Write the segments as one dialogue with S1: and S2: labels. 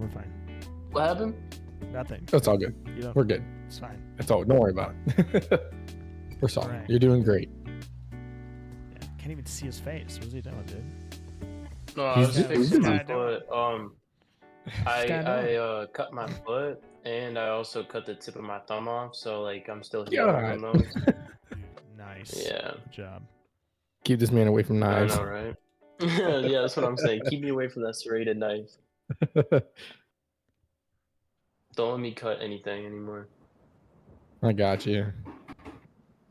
S1: We're fine.
S2: What happened?
S1: Nothing.
S3: That's all good. We're good.
S1: It's fine.
S3: That's all. Don't worry about it. We're solid.
S1: Right.
S3: You're doing great.
S1: Yeah, can't even see his face. What's he doing, dude?
S2: No, I was
S3: He's
S2: fixing my
S1: busy.
S2: foot.
S1: guy
S2: I cut my foot and I also cut the tip of my thumb off. So like I'm still healing
S3: God.
S2: from those.
S1: Dude, nice.
S2: Yeah,
S1: Good job.
S3: Keep this man away from
S2: I
S3: knives.
S2: know, right? Yeah, that's what I'm saying. Keep me away from that serrated knife. Don't let me cut anything anymore.
S3: I got you.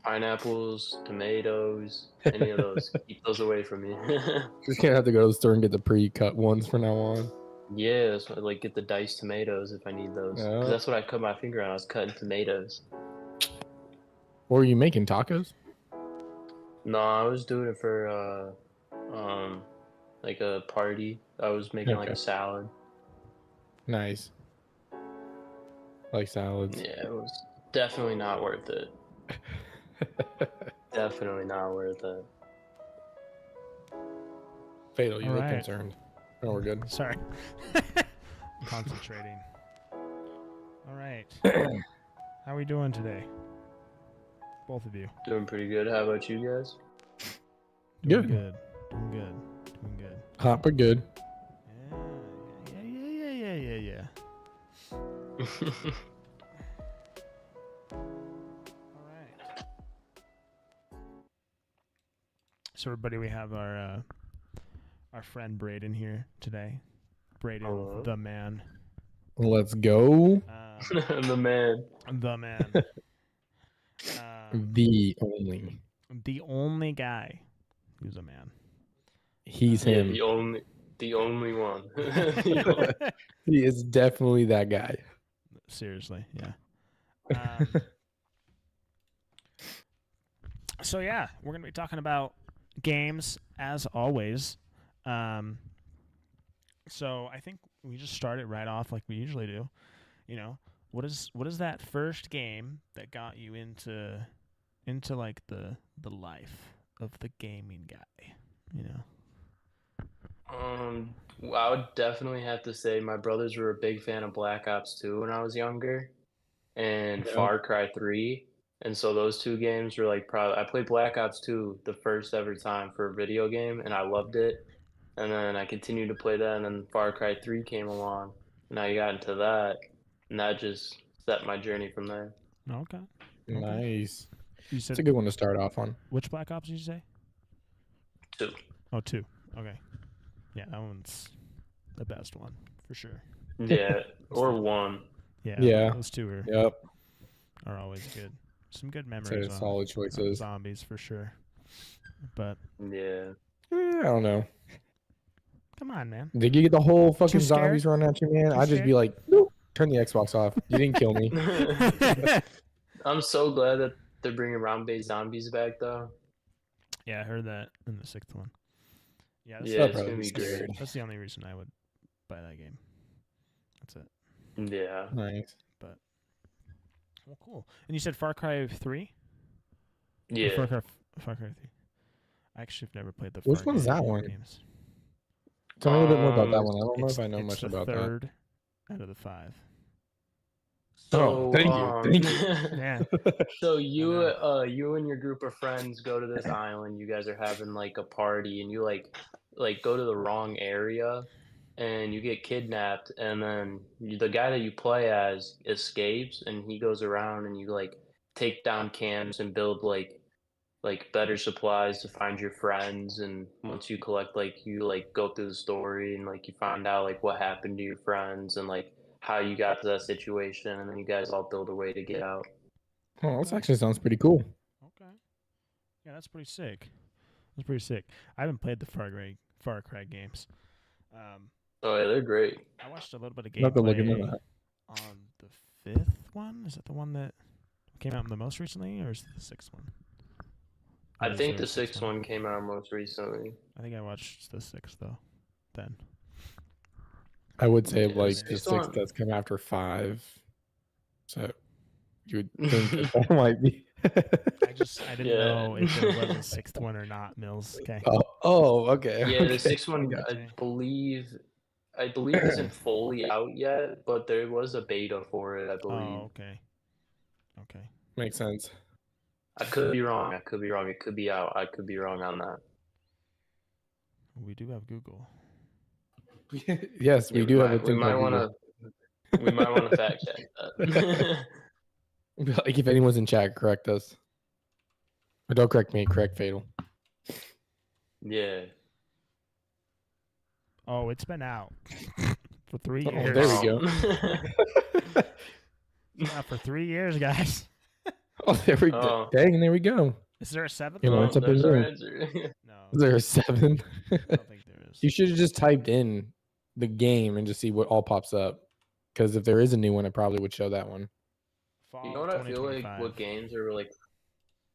S2: Pineapples, tomatoes, any of those. Keep those away from me.
S3: Just gonna have to go to the store and get the pre-cut ones from now on.
S2: Yeah, that's why I like get the diced tomatoes if I need those. 'Cause
S3: Yeah.
S2: that's what I cut my finger on. I was cutting tomatoes.
S3: What were you making? Tacos?
S2: No, I was doing it for like a party. I was making like
S3: Okay.
S2: a salad.
S3: Nice. Like salads.
S2: Yeah, it was definitely not worth it. Definitely not worth it.
S3: Fatal, you
S1: All
S3: look
S1: right.
S3: concerned. No, we're good.
S1: Sorry. Concentrating. All right. How are we doing today? Both of you.
S2: Doing pretty good. How about you guys?
S1: Doing
S3: Good.
S1: good. Doing good. Doing good.
S3: Hot but good.
S1: Yeah. All right. So everybody, we have our friend Braden here today. Braden,
S2: Hello.
S1: the man.
S3: Let's go.
S2: The man.
S1: The man.
S3: The only.
S1: The only guy who's a man.
S3: He's
S2: Yeah,
S3: him.
S2: the only one.
S3: He is definitely that guy.
S1: Seriously, yeah. So yeah, we're gonna be talking about games as always. So I think we just start it right off like we usually do. You know, what is that first game that got you into like the life of the gaming guy? You know.
S2: I would definitely have to say my brothers were a big fan of Black Ops 2 when I was younger, and
S3: Yeah.
S2: Far Cry 3. And so those two games were like probably I played Black Ops 2 the first ever time for a video game, and I loved it. And then I continued to play that, and then Far Cry 3 came along, and I got into that, and that just set my journey from there.
S1: Okay.
S3: Nice.
S1: You
S3: It's
S1: said
S3: a good one to start off on.
S1: which Black Ops did you say?
S2: 2.
S1: Oh, 2. Okay. Yeah, that one's the best one for sure.
S2: Yeah, or 1.
S3: Yeah.
S1: Those two
S3: Yep.
S1: are always good. Some good
S3: Say
S1: memories on,
S3: solid
S1: on
S3: choices.
S1: zombies for sure. But
S2: Yeah.
S3: I don't know.
S1: come on, man.
S3: Did you get the whole fucking
S1: Too scared?
S3: zombies running at you, man?
S1: Too
S3: I'd just be
S1: scared?
S3: like, nope, turn the Xbox off. You didn't kill me.
S2: I'm so glad that they're bringing round-based zombies back, though.
S1: Yeah, I heard that in the 6th one. Yeah, that's,
S2: Yeah,
S3: I'd
S2: it's
S3: probably
S2: gonna
S3: be
S2: be great.
S3: scared.
S1: that's the only reason I would buy that game. That's it.
S2: Yeah.
S3: Nice.
S1: Well, cool. And you said Far Cry 3?
S2: Yeah.
S1: Far Cry 3. I actually have never played the
S3: Which
S1: Far
S3: one's
S1: Cry
S3: that one?
S1: games.
S3: Tell me a little bit more about that
S2: Um,
S3: one. I don't know
S1: It's-
S3: if I know
S1: it's
S3: much
S1: the
S3: about that.
S1: third out of the 5.
S3: Oh, thank you.
S1: Yeah.
S2: So you and your group of friends go to this island. You guys are having like a party, and you like go to the wrong area, and you get kidnapped. And then the guy that you play as escapes, and he goes around, and you like take down camps and build like better supplies to find your friends. And once you collect, like you like go through the story, and like you find out like what happened to your friends, and like how you got to that situation, and then you guys all build a way to get out.
S3: Oh, this actually sounds pretty cool.
S1: Okay. Yeah, that's pretty sick. That's pretty sick. I haven't played the Far Cry games.
S2: Oh yeah, they're great.
S1: I watched a little bit of
S3: I'll have to look into
S1: gameplay
S3: that.
S1: on the 5th one. Is that the one that came out the most recently, or is it the 6th one? Or
S2: I
S1: is
S2: think
S1: there
S2: the
S1: a sixth
S2: sixth one came out most recently.
S1: I think I watched the 6th though. Then.
S3: I would say
S2: Yeah,
S3: like
S2: the
S3: the
S2: sixth
S3: 6
S2: one-
S3: that's come after 5. So you would think that might be.
S1: I didn't
S2: Yeah.
S1: know if there was a 6th one or not, Mills. Okay.
S3: Oh, okay.
S2: Yeah,
S3: okay.
S2: the sixth one,
S1: Gotcha.
S2: I believe I believe isn't fully out yet, but there was a beta for it, I believe.
S1: Oh, okay. Okay.
S3: Makes sense.
S2: I could be wrong. It could be out. I could be wrong on that.
S1: We do have Google.
S3: Yes, we do have a
S2: We
S3: thing
S2: might
S3: called
S2: want to. We might want to fact check that.
S3: Google. Like if anyone's in chat, correct us. Or don't correct me. Correct Fatal.
S2: Yeah.
S1: Oh, it's been out for 3
S3: Oh,
S1: years.
S3: there we go.
S1: Yeah, for 3 years, guys.
S3: Oh, there we go. Dang, there we go.
S1: Is there a seventh?
S3: You know,
S2: Well,
S3: it's something
S2: there's our
S3: new.
S2: answer.
S1: No,
S3: Is there a 7?
S1: I don't think there is.
S3: You should have just typed in the game and just see what all pops up. Because if there is a new one, it probably would show that one.
S1: Fall
S2: You know
S1: of
S2: what I feel like?
S1: 2025.
S2: What games are like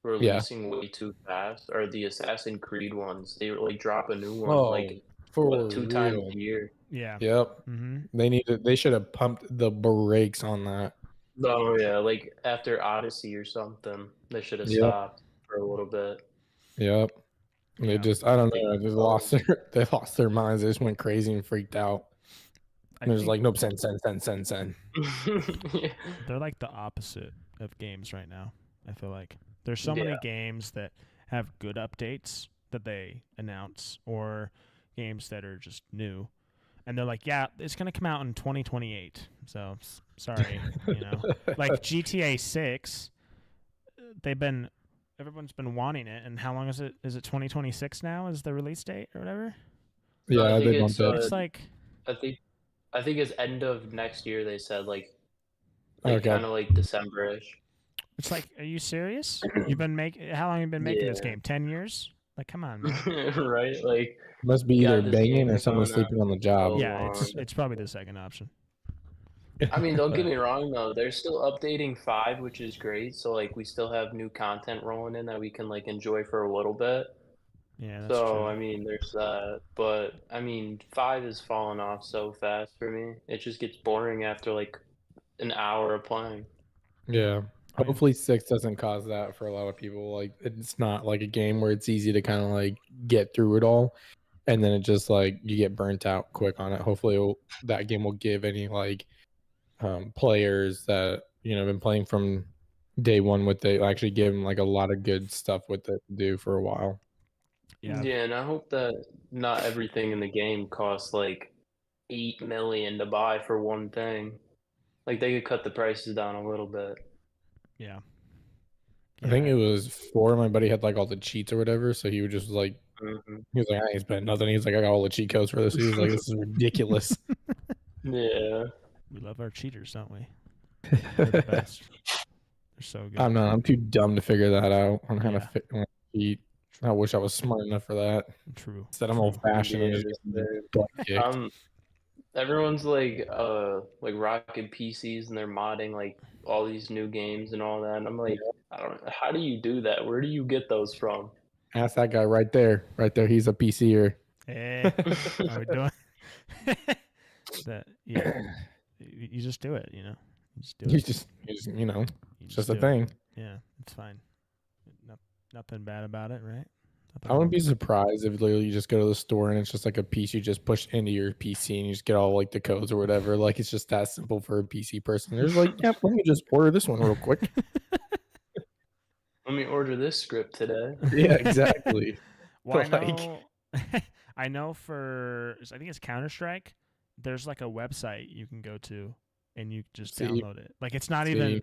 S2: releasing way too fast are the Assassin's Creed ones. They like drop a new one like
S3: for
S2: 2 times
S3: real.
S2: a year.
S1: Yeah.
S3: Yep.
S1: Mm-hmm.
S3: They should have pumped the brakes on that.
S2: Oh yeah, like after Odyssey or something, they should have stopped for a little bit.
S3: Yep.
S1: Yeah.
S3: They just, I don't know, they lost their minds. They just went crazy and freaked out. And they're just like, nope, send.
S2: Yeah.
S1: They're like the opposite of games right now. I feel like there's so many games that have good updates that they announce, or games that are just new, and they're like, yeah, it's gonna come out in 2028. So sorry, you know, like GTA 6. Everyone's been wanting it, and how long is it? Is it 2026 now? Is the release date or whatever?
S3: Yeah, they
S2: bumped
S3: it.
S1: It's like
S2: I think it's end of next year. They said like
S3: Okay.
S2: kind of like December-ish.
S1: It's like, are you serious? You've been how long have you been making this game? 10 years? Like, come on, man.
S2: Right? Like
S3: must be either banging or someone sleeping on the job.
S1: Yeah, it's probably the second option.
S2: I mean, don't get me wrong though. They're still updating 5, which is great. So like we still have new content rolling in that we can like enjoy for a little bit.
S1: Yeah, that's true.
S2: So I mean, there's that. But I mean, 5 is falling off so fast for me. It just gets boring after like an hour of playing.
S3: Yeah. Hopefully 6 doesn't cause that for a lot of people. Like it's not like a game where it's easy to kind of like get through it all, and then it just like you get burnt out quick on it. Hopefully that game will give any like players that have been playing from day one with it, actually give them like a lot of good stuff with it to do for a while.
S2: Yeah, and I hope that not everything in the game costs like $8 million to buy for one thing. Like they could cut the prices down a little bit.
S1: Yeah.
S3: I think it was 4. My buddy had like all the cheats or whatever, so he would just like he was like, I ain't spent nothing. He's like, I got all the cheat codes for this. He was like, this is ridiculous.
S2: Yeah.
S1: We love our cheaters, don't we? They're the best. They're so good.
S3: I'm too dumb to figure that out on how to cheat. I wish I was smart enough for that.
S1: True.
S3: Instead, I'm old fashioned and just butt kicked.
S2: Everyone's like rocking PCs and they're modding like all these new games and all that. And I'm like, I don't know, how do you do that? Where do you get those from?
S3: Ask that guy right there. Right there. He's a PCer.
S1: Hey, are we doing that? Yeah. You just do it, You just do it.
S3: You just it's just a thing.
S1: Yeah, it's fine. Nothing bad about it, right?
S3: I wouldn't be surprised if literally you just go to the store and it's just like a piece you just push into your PC and you just get all like the codes or whatever. Like it's just that simple for a PC person. There's like, yeah, let me just order this one real quick.
S2: Let me order this script today.
S3: Yeah, exactly.
S1: Well, I know I think it's Counter-Strike. There's like a website you can go to and you just download it. Like it's not even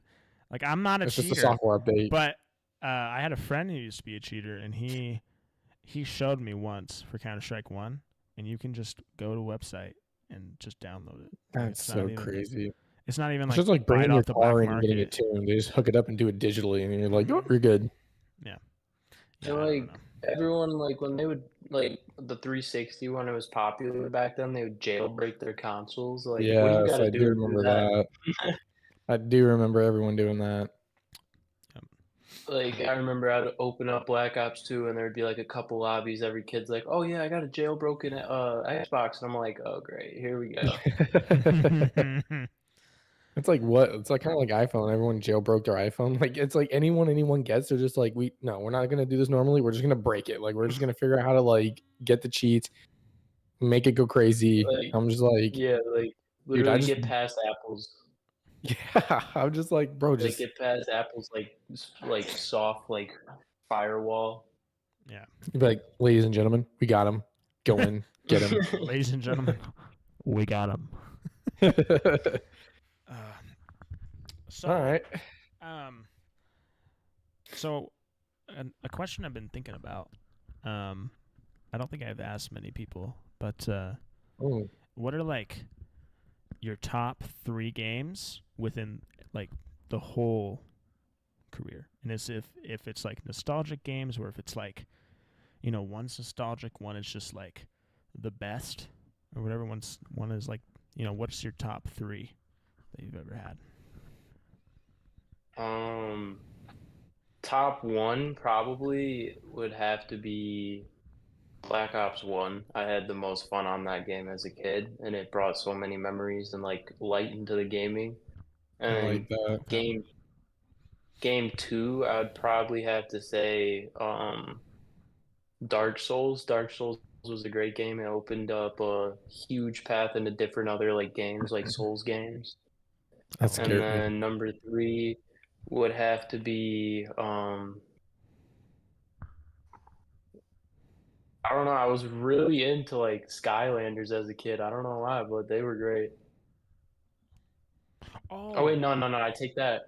S1: like I'm not a cheater.
S3: It's just a software update.
S1: But I had a friend who used to be a cheater, and he showed me once for Counter-Strike 1, and you can just go to a website and just download it.
S3: That's so crazy.
S1: It's not even
S3: it's
S1: like
S3: just like bringing your
S1: the
S3: car and getting it tuned. They just hook it up and do it digitally, and you're like, oh, you're good.
S1: Yeah.
S2: So like everyone, like when they would like the 360 when it was popular back then, they would jailbreak their consoles. Like,
S3: yeah,
S2: what do you gotta do
S3: I do remember that. I do remember everyone doing that.
S2: Like, I remember I'd open up Black Ops 2 and there'd be like a couple lobbies. Every kid's like, oh yeah, I got a jailbroken Xbox. And I'm like, oh great, here we go.
S3: It's like what? It's like kind of like iPhone. Everyone jailbroke their iPhone. Like it's like anyone gets, they're just like, we're not gonna do this normally. We're just gonna break it. Like we're just gonna figure out how to like get the cheats. make it go crazy.
S2: Like,
S3: I'm just like,
S2: yeah, like
S3: dude, I
S2: literally
S3: just
S2: get past apples.
S3: yeah, I'm just like, bro,
S2: Like
S3: just
S2: get past apples, like soft, like firewall.
S1: Yeah.
S3: be like, ladies and gentlemen, we got him. Go in, get him.
S1: Ladies and gentlemen, we got him. So,
S3: All right.
S1: So, a question I've been thinking about. I don't think I've asked many people, but
S3: Ooh.
S1: what are like your top 3 games within like the whole career? And as if it's like nostalgic games, or if it's like, one's nostalgic, one is just like the best, or whatever. One is like, what's your top 3 that you've ever had?
S2: Top one probably would have to be Black Ops 1. I had the most fun on that game as a kid, and it brought so many memories and like light into the gaming.
S3: I
S2: And
S3: like that.
S2: game 2, I would probably have to say Dark Souls. Dark Souls was a great game. It opened up a huge path into different other like games, like Souls games.
S3: That
S2: And
S3: scared me.
S2: then number 3 would have to be I don't know. I was really into like Skylanders as a kid. I don't know why, but they were great. Oh wait, no, I take that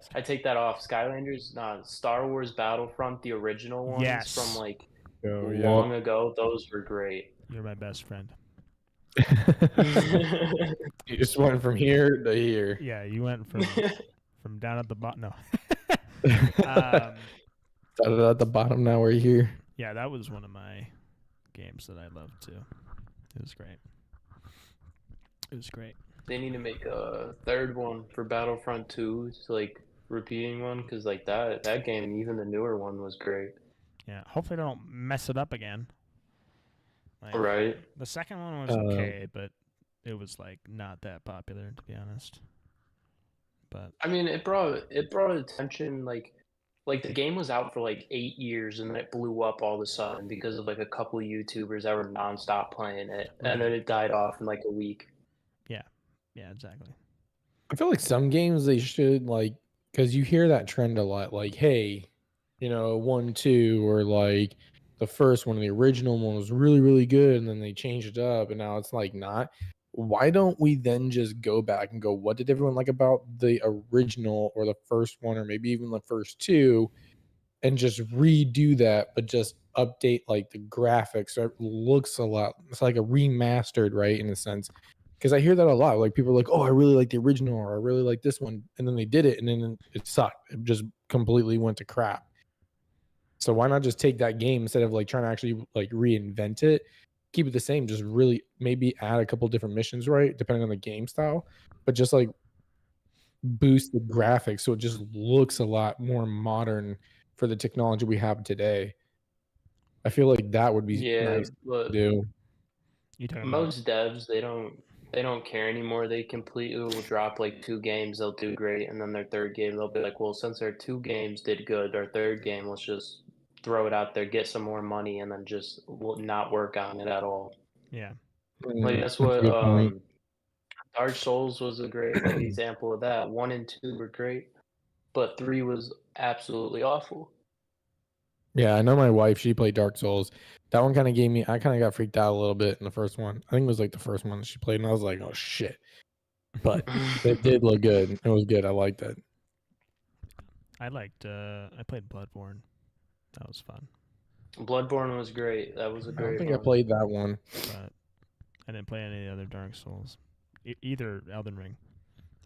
S2: off. Skylanders, nah, Star Wars Battlefront, the original ones from
S1: Yes.
S2: like
S3: Oh,
S2: long ago, those were great.
S1: You're my best friend.
S3: You just went from here to here.
S1: Yeah, you went from down at the bottom. No.
S3: Started at the bottom, now we're here.
S1: Yeah, that was one of my games that I loved too. It was great. It was great.
S2: They need to make a third one for Battlefront 2, it's like repeating one, because like that game, even the newer one, was great.
S1: Yeah, hopefully they don't mess it up again. Like,
S2: Right.
S1: the second one was okay, but it was like not that popular, to be honest. But
S2: I mean, it brought attention, like the game was out for like 8 years, and then it blew up all of a sudden because of like a couple of YouTubers that were nonstop playing it, and then it died off in like a week.
S1: yeah, exactly.
S3: I feel like some games they should like, because you hear that trend a lot, like, hey, 1, 2, or like the first one, the original one was really, really good, and then they changed it up, and now it's like not. Why don't we then just go back and go, what did everyone like about the original or the first one, or maybe even the first 2, and just redo that, but just update like the graphics so it looks a lot. It's like a remastered, right, in a sense. Because I hear that a lot. Like people are like, "Oh, I really like the original," or "I really like this one," and then they did it, and then it sucked. It just completely went to crap. So why not just take that game instead of like trying to actually like reinvent it, keep it the same, just really maybe add a couple different missions, right, depending on the game style, but just like boost the graphics so it just looks a lot more modern for the technology we have today. I feel like that would be nice to do.
S2: Most devs, they don't care anymore. They completely will drop like 2 games, they'll do great, and then their third game they'll be like, well, since our 2 games did good, our third game, let's just throw it out there, get some more money, and then just not work on it at all.
S1: Yeah.
S2: Like that's what Dark Souls was a great like example of that. 1 and 2 were great, but 3 was absolutely awful.
S3: Yeah, I know my wife, she played Dark Souls. That one kind of gave me, I kind of got freaked out a little bit in the first one. I think it was like the first one that she played, and I was like, oh shit. But it did look good. It was good. I liked it.
S1: I played Bloodborne. That was fun.
S2: Bloodborne was great. That was a great one.
S3: I don't think I played that one.
S1: But I didn't play any other Dark Souls. Either Elden Ring.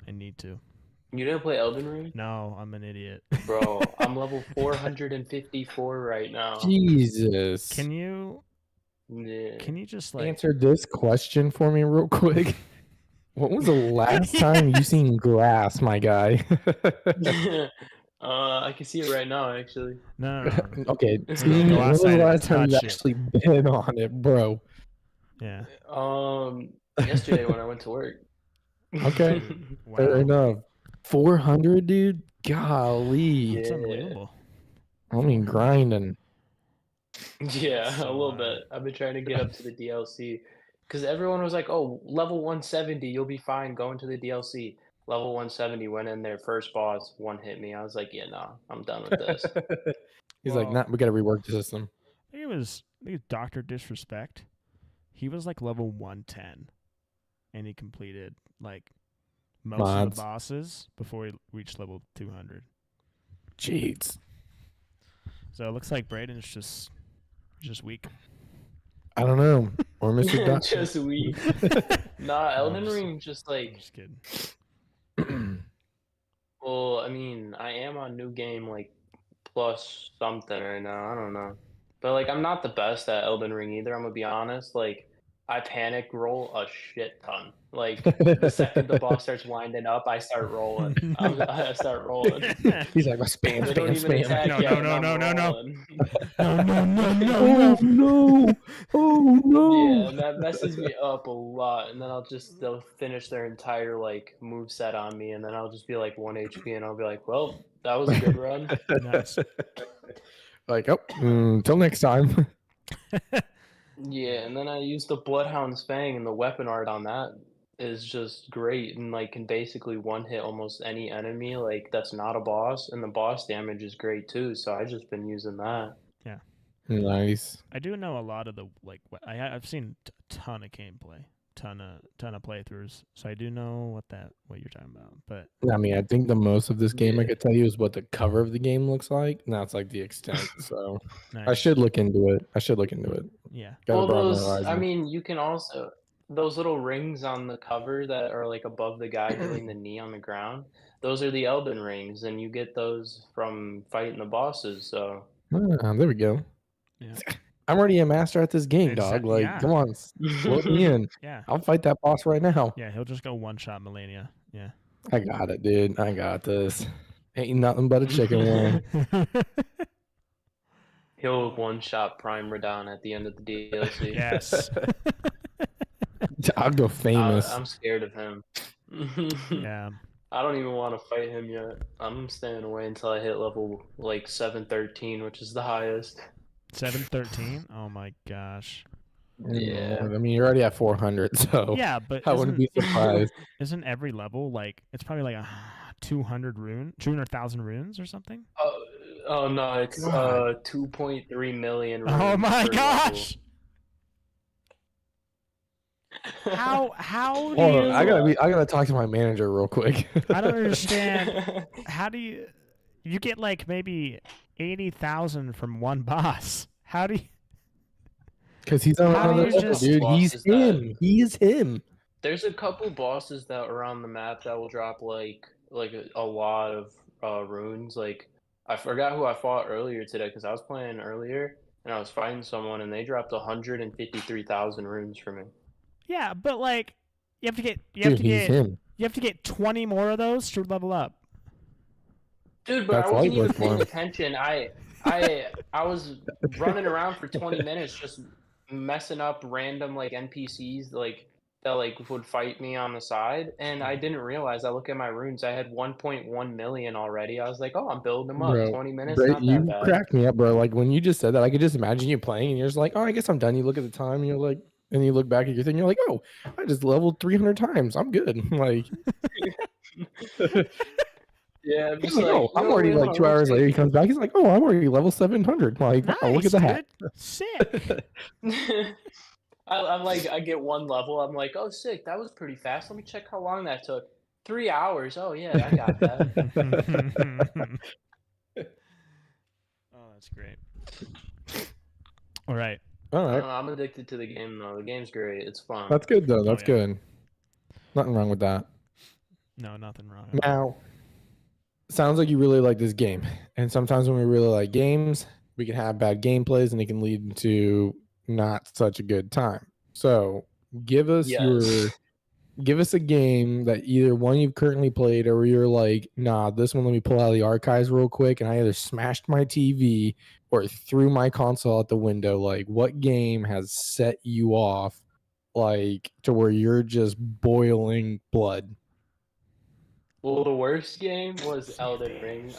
S1: I need to.
S2: You didn't play Elden Ring?
S1: No, I'm an idiot.
S2: Bro, I'm level 454 right now.
S3: Jesus.
S1: Can you
S2: Yeah.
S1: just like
S3: answer this question for me real quick? When was the last time you seen grass, my guy?
S2: I can see it right now, actually.
S1: No.
S3: Okay.
S1: Go
S3: When was the
S1: outside and
S3: last time you
S1: touch it.
S3: actually been on it, bro?
S1: Yeah.
S2: Yesterday when I went to work.
S3: Okay.
S1: Wow.
S3: Fair enough. 400, dude? Golly.
S1: That's unbelievable.
S3: I mean, grinding.
S2: Yeah,
S1: So,
S2: a little bit. I've been trying to get up to the DLC. because everyone was like, "Oh, level 170, you'll be fine. Go into the DLC." Level 170, went in there, first boss, one hit me. I was like, "Yeah, no, I'm done with this."
S3: He's like,
S1: Well,
S3: nah, we got to rework the system.
S1: I think it was Doctor Disrespect. He was like level 110, and he completed like most of the
S3: Mods.
S1: bosses before he reached level 200.
S3: Jeez.
S1: So it looks like Braden's just weak.
S3: I don't know. Or Mr. Doctor.
S2: Just weak. Nah, Elden Ring just
S1: I'm
S2: like.
S1: just kidding.
S2: Well, I mean, I am on new game like plus something right now. I don't know, but like I'm not the best at Elden Ring either. I'm gonna be honest. Like I panic roll a shit ton. Like the second the boss starts winding up, I start rolling. I start rolling.
S3: He's like, spam,
S2: They don't
S3: spam,
S2: even
S3: spam.
S2: attack
S1: No,
S2: yet,
S1: no,
S2: and
S1: no,
S2: I'm
S1: no, no.
S2: rolling.
S1: No, no, no, no,
S3: Oh
S1: no.
S3: no! Oh no!
S2: Yeah, and that messes me up a lot. And then they'll finish their entire like move set on me, and then I'll just be like 1 HP, and I'll be like, well, that was a good run.
S1: Nice.
S3: Like, till next time.
S2: Yeah, and then I use the Bloodhound's Fang, and the weapon art on that is just great, and like can basically one hit almost any enemy like that's not a boss, and the boss damage is great too. So I just been using that.
S3: Nice.
S1: I do know a lot of the like. I've seen a ton of gameplay, ton of playthroughs, so I do know what you're talking about. But
S3: I mean, I think the most of this game I
S2: Yeah.
S3: could tell you is what the cover of the game looks like. Now it's like the extent. So
S1: nice.
S3: I should look into it.
S1: Yeah.
S3: Gotta
S2: Well,
S3: broaden my
S2: I
S3: horizons.
S2: mean, you can also those little rings on the cover that are like above the guy doing the knee on the ground. Those are the Elden rings, and you get those from fighting the bosses. So
S3: There we go.
S1: Yeah.
S3: I'm already a master at this game, dog.
S1: Exactly,
S3: Like,
S1: yeah.
S3: come on, load me in.
S1: Yeah.
S3: I'll fight that boss right now.
S1: Yeah. He'll just go one shot Melania. Yeah.
S3: I got it, dude. I got this. Ain't nothing but a chicken wing.
S2: he'll one shot Prime Radon at the end of the DLC.
S1: Yes.
S3: I'll go famous.
S2: I'm scared of him.
S1: Yeah.
S2: I don't even want to fight him yet. I'm staying away until I hit level like 713, which is the highest.
S1: 713. Oh my gosh.
S2: Yeah.
S3: I mean, you're already at 400, so
S1: Yeah, but
S3: I wouldn't be surprised.
S1: Isn't every level like it's probably like 200,000 runes or something?
S2: Oh no, it's
S3: God.
S2: 2.3 million.
S1: Oh
S2: runes
S1: my
S2: per
S1: gosh!
S2: level.
S1: How do
S3: Hold
S1: you?
S3: on, I gotta talk to my manager real quick.
S1: I don't understand. How do you get like maybe 80,000 from one boss? How do you?
S3: Because he's on
S1: How do
S3: another
S1: you
S3: level,
S1: just-
S3: dude. He's
S2: Bosses that-
S3: him. He is him.
S2: There's a couple bosses that are on the map that will drop like a lot of runes. Like I forgot who I fought earlier today because I was playing earlier and I was fighting someone and they dropped 153,000 runes for me.
S1: Yeah, but like you have to get
S3: him.
S1: you have to get 20 more of those to level up.
S2: Dude, but
S3: That's
S2: I wasn't
S3: light
S2: even
S3: work for
S2: paying
S3: him.
S2: attention. I was running around for 20 minutes just messing up random like NPCs like that like would fight me on the side, and I didn't realize. I look at my runes, I had 1.1 million already. I was like, oh, I'm building them up.
S3: Bro,
S2: 20 minutes,
S3: Bro,
S2: not
S3: you
S2: that bad.
S3: cracked me up, bro. Like when you just said that, I could just imagine you playing, and you're just like, "Oh, I guess I'm done." You look at the time, and you're like, and you look back at your thing, you're like, "Oh, I just leveled 300 times. I'm good." Like,
S2: Yeah, I'm
S3: he's
S2: just
S3: like, "Oh, I'm already like 2 hours later." He comes back, he's like, "Oh, I'm already level 700." Like, wow, look at that.
S1: Dude. Sick.
S2: I'm like, I get one level. I'm like, oh, sick. That was pretty fast. Let me check how long that took. 3 hours. Oh yeah, I got that.
S1: Oh, that's great. All right.
S3: All
S2: I
S3: right,
S2: don't know, I'm addicted to the game though. The game's great. It's fun.
S3: that's good though. That's
S1: yeah.
S3: good. Nothing wrong with that.
S1: No, nothing wrong.
S3: Now, sounds like you really like this game, and sometimes when we really like games, we can have bad gameplays, and it can lead to not such a good time. So, give us a game that either one you've currently played, or you're like, nah, this one let me pull out of the archives real quick, and I either smashed my TV or threw my console out the window. Like, what game has set you off, like to where you're just boiling blood?
S2: Well, the worst game was Elden Ring.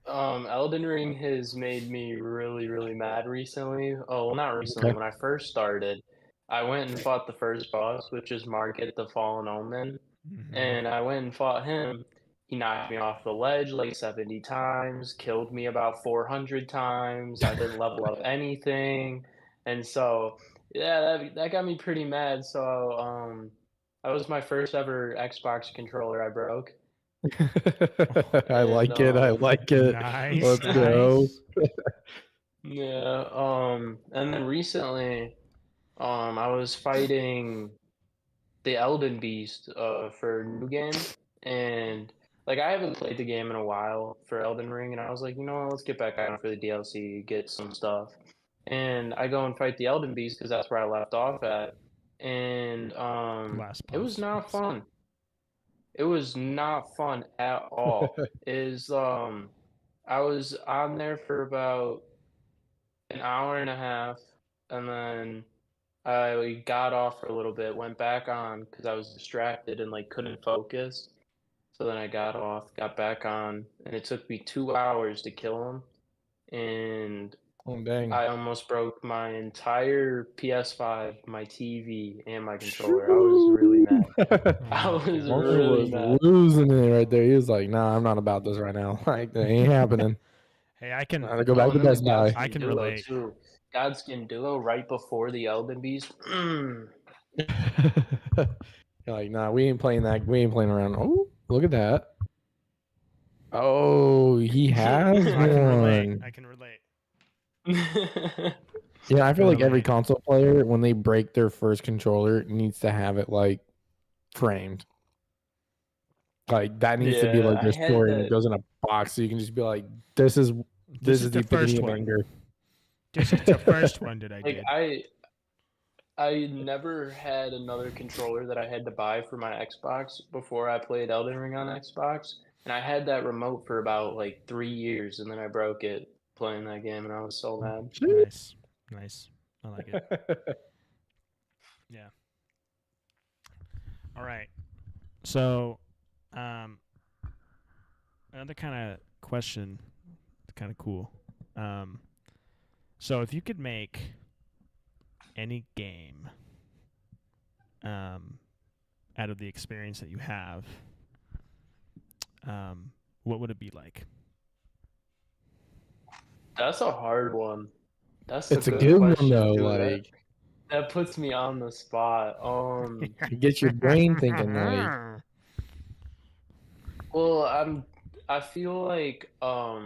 S2: Elden Ring has made me really, really mad recently. Oh, well, not recently.
S3: Okay.
S2: When I first started, I went and fought the first boss, which is Market the Fallen Omen,
S1: Mm-hmm.
S2: and I went and fought him. He knocked me off the ledge like 70 times, killed me about 400 times. I didn't level up anything. And so, yeah, that got me pretty mad. So, that was my first ever Xbox controller I broke.
S3: I
S2: And
S3: like it. I like it.
S1: Nice,
S3: Let's go.
S1: nice.
S2: yeah, and then recently, I was fighting the Elden Beast for new game, and like I haven't played the game in a while for Elden Ring, and I was like, you know what, let's get back on it for the DLC, get some stuff, and I go and fight the Elden Beast because that's where I left off at, and
S1: Last
S2: it was
S1: post.
S2: not fun. It was not fun at all. Is I was on there for about an hour and a half, and then I got off for a little bit, went back on because I was distracted and like couldn't focus. So then I got off, got back on, and it took me 2 hours to kill him. And
S3: Oh dang.
S2: I almost broke my entire PS5, my TV, and my controller. I was really mad. I was
S3: Walter
S2: really
S3: was
S2: mad.
S3: losing it right there. He was like, "Nah, I'm not about this right now. Like, that ain't happening."
S1: Hey, I can.
S3: I go back to
S2: And then
S3: Best
S2: the
S3: Buy.
S1: I
S2: Godskin
S1: can
S2: Duo
S1: relate.
S2: too. Godskin Duo right before the Elden Beast.
S3: You're like, "Nah, we ain't playing that. We ain't playing around." Oh, look at that. Oh, he has
S1: I can relate.
S3: one.
S1: I can relate.
S3: Yeah, I feel like every
S1: Relate.
S3: console player, when they break their first controller, needs to have it like framed. Like that needs to be
S2: Yeah,
S3: like
S2: I
S3: their
S2: had
S3: story, and it
S2: that.
S3: goes in a box, so you can just be like, "This is
S1: This is
S3: the
S1: the
S3: epitome
S1: first
S3: of
S1: one.
S3: anger."
S1: This is the first one that I
S2: Like
S1: did.
S2: I never had another controller that I had to buy for my Xbox before I played Elden Ring on Xbox, and I had that remote for about like 3 years, and then I broke it playing that game, and I was so mad.
S1: Nice, nice. I like it. Yeah. All right. So, another kind of question, kind of cool. So if you could make any game, out of the experience that you have, what would it be like?
S2: That's a hard one. That's a
S3: It's a
S2: good
S3: good one
S2: question
S3: though.
S2: too.
S3: Like,
S2: That puts me on the spot.
S3: it gets your brain thinking. Like,
S2: Well, I feel like
S3: all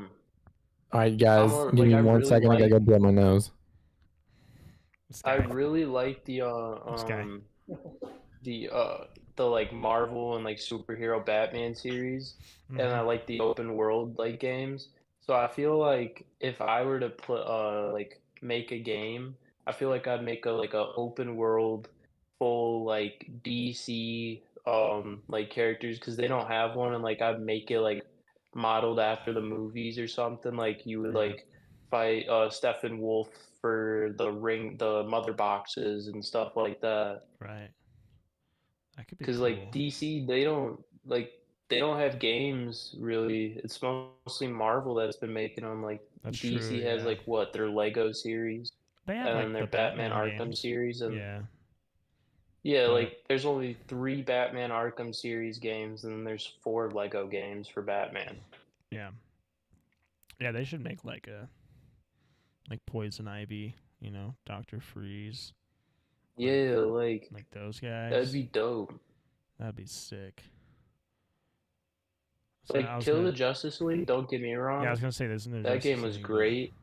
S3: right, guys, give
S2: like
S3: me
S2: I
S3: one
S2: really
S3: second. I gotta
S2: like
S3: go blow my nose.
S1: This
S2: I
S1: guy.
S2: really like
S1: This guy.
S2: the like Marvel and like superhero Batman series, and I
S1: Mhm.
S2: like the open world like games. So I feel like if I were to like make a game, I feel like I'd make a open world full like DC like characters because they don't have one, and like I'd make it like modeled after the movies or something. Like you would
S1: Yeah.
S2: like fight Steppenwolf for the mother boxes and stuff like that.
S1: Right. That could be
S2: Because
S1: cool.
S2: like DC, they don't have games really. It's mostly Marvel that's been making them. Like
S1: That's true.
S2: DC has
S1: Yeah.
S2: like what their Lego series
S1: They have
S2: and
S1: like
S2: then
S1: the
S2: their Batman
S1: Batman
S2: Arkham
S1: games.
S2: series, and
S1: Yeah.
S2: yeah,
S1: But
S2: like there's only 3 Batman Arkham series games, and then there's 4 Lego games for Batman.
S1: yeah. Yeah, they should make like Poison Ivy, Doctor Freeze,
S2: Yeah, like
S1: like those
S2: that'd
S1: guys.
S2: be dope.
S1: That'd be sick. So I
S2: Like
S1: was
S2: Kill the
S1: gonna,
S2: Justice League. Don't get me
S1: yeah, I
S2: wrong,
S1: was gonna say there's no
S2: that game
S1: Justice
S2: was
S1: League, but
S2: great.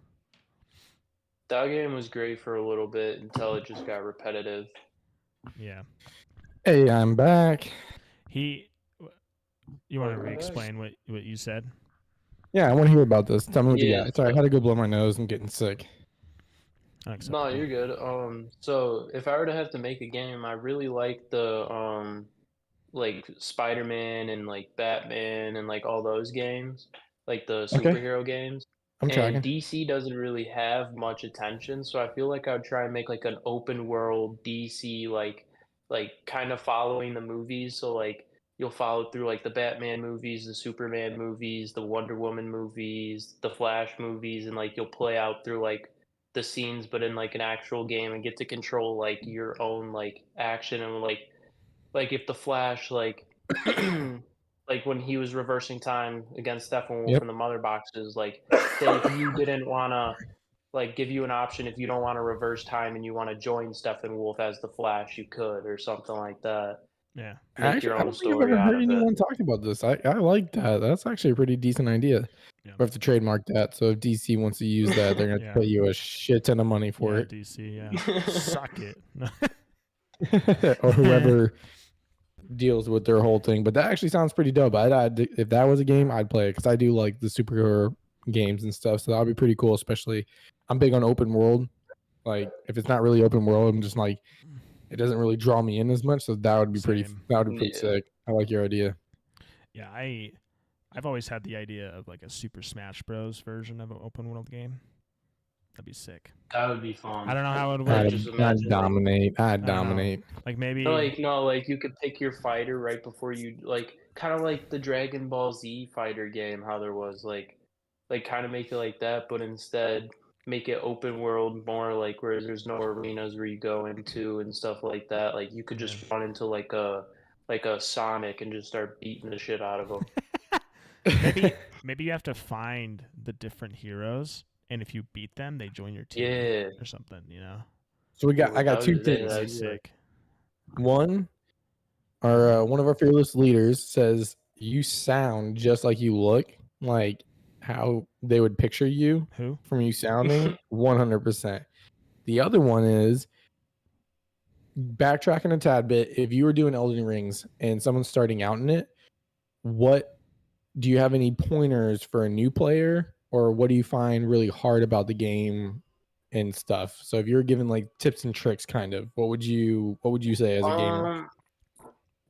S2: That game was great for a little bit until it just got repetitive.
S1: yeah,
S3: Hey, I'm back.
S1: he. You want to
S2: Welcome back.
S1: re-explain what you said?
S3: Yeah, I want to hear about this. Tell me what you
S2: Yeah,
S3: got. Sorry, I had to go blow my nose. I'm getting sick.
S2: no,
S1: Unacceptable.
S2: you're good. So if I were to have to make a game, I really like the like Spider-Man and like Batman and like all those games, like the
S3: Okay,
S2: superhero games.
S3: I'm
S2: And
S3: tracking.
S2: DC doesn't really have much attention, so I feel like I would try and make like an open world DC like kind of following the movies. So like you'll follow through like the Batman movies, the Superman movies, the Wonder Woman movies, the Flash movies, and like you'll play out through like the scenes, but in like an actual game, and get to control like your own like action and like if the Flash like like when he was reversing time against Steppenwolf
S3: Yep.
S2: in the mother boxes, like say if you didn't want to like give you an option if you don't want to reverse time and you want to join Steppenwolf as the Flash, you could or something like that.
S1: Yeah.
S2: Make your
S3: Actually, I
S2: own
S3: don't think I've
S2: story
S3: ever
S2: out
S3: heard
S2: of it.
S3: anyone talk about this. I like that. That's actually a pretty decent idea.
S1: Yeah.
S3: We have to trademark that. So if DC wants to use that, they're gonna
S1: Yeah.
S3: pay you a shit ton of money for
S1: Yeah,
S3: it,
S1: DC. Yeah. Suck it.
S3: or whoever deals with their whole thing. But that actually sounds pretty dope. If that was a game, I'd play it because I do like the superhero games and stuff. So that would be pretty cool. Especially, I'm big on open world. Like if it's not really open world, I'm just like it doesn't really draw me in as much. So that would be pretty.
S1: Same.
S3: That would be pretty
S2: Yeah.
S3: sick. I like your idea.
S1: Yeah, I've always had the idea of like a Super Smash Bros. Version of an open world game. That'd be sick.
S2: That would be fun.
S1: I don't know how it would
S2: Like,
S1: work.
S2: just
S3: I'd
S2: imagine,
S3: dominate. I'd
S1: I don't know.
S3: dominate.
S1: Like maybe
S2: like you could pick your fighter right before you like kind of like the Dragon Ball Z fighter game, how there was like kind of make it like that, but instead make it open world more like where there's no arenas where you go into and stuff like that. Like you could just run into like a Sonic and just start beating the shit out of them.
S1: maybe you have to find the different heroes, and if you beat them, they join your team
S2: Yeah.
S1: or something. You know.
S3: So I got two things.
S1: That'd be sick.
S3: One, one of our fearless leaders says you sound just like you look, like how they would picture you
S1: Who?
S3: from you sounding. 100%. The other one is backtracking a tad bit. If you were doing Elden Rings and someone's starting out in it, what do you have any pointers for a new player, or what do you find really hard about the game and stuff? So if you're given like tips and tricks, kind of, what would you say as a gamer?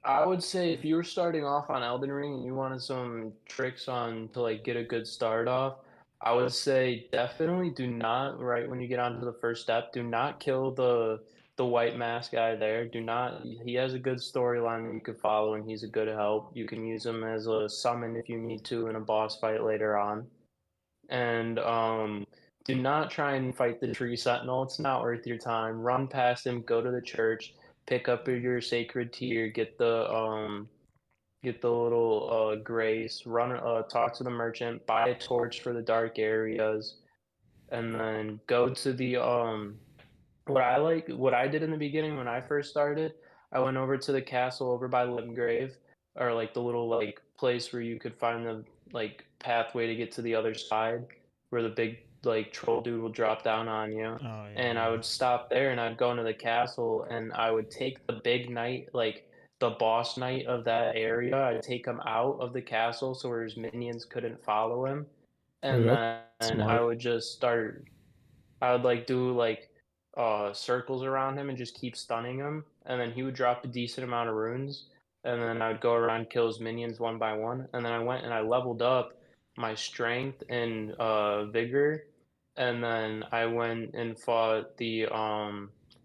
S2: I would say if you were starting off on Elden Ring and you wanted some tricks on to like get a good start off, I would say definitely do not, right when you get onto the first step, do not kill the white mask guy there. Do not. He has a good storyline that you could follow, and he's a good help. You can use him as a summon if you need to in a boss fight later on. And do not try and fight the tree sentinel. It's not worth your time. Run past him. Go to the church. Pick up your sacred tear. Get the little grace. Run. Talk to the merchant. Buy a torch for the dark areas, and then go to the what I did in the beginning when I first started, I went over to the castle over by Limgrave, or like the little like place where you could find the like pathway to get to the other side, where the big like troll dude will drop down on you.
S1: Oh yeah.
S2: And I would stop there and I'd go into the castle and I would take the big knight, like the boss knight of that area, I'd take him out of the castle so where his minions couldn't follow him. And then
S3: smart.
S2: I would just start I would like do like circles around him and just keep stunning him, and then he would drop a decent amount of runes, and then I would go around kill his minions one by one, and then I went and I leveled up my strength and vigor, and then I went and fought the I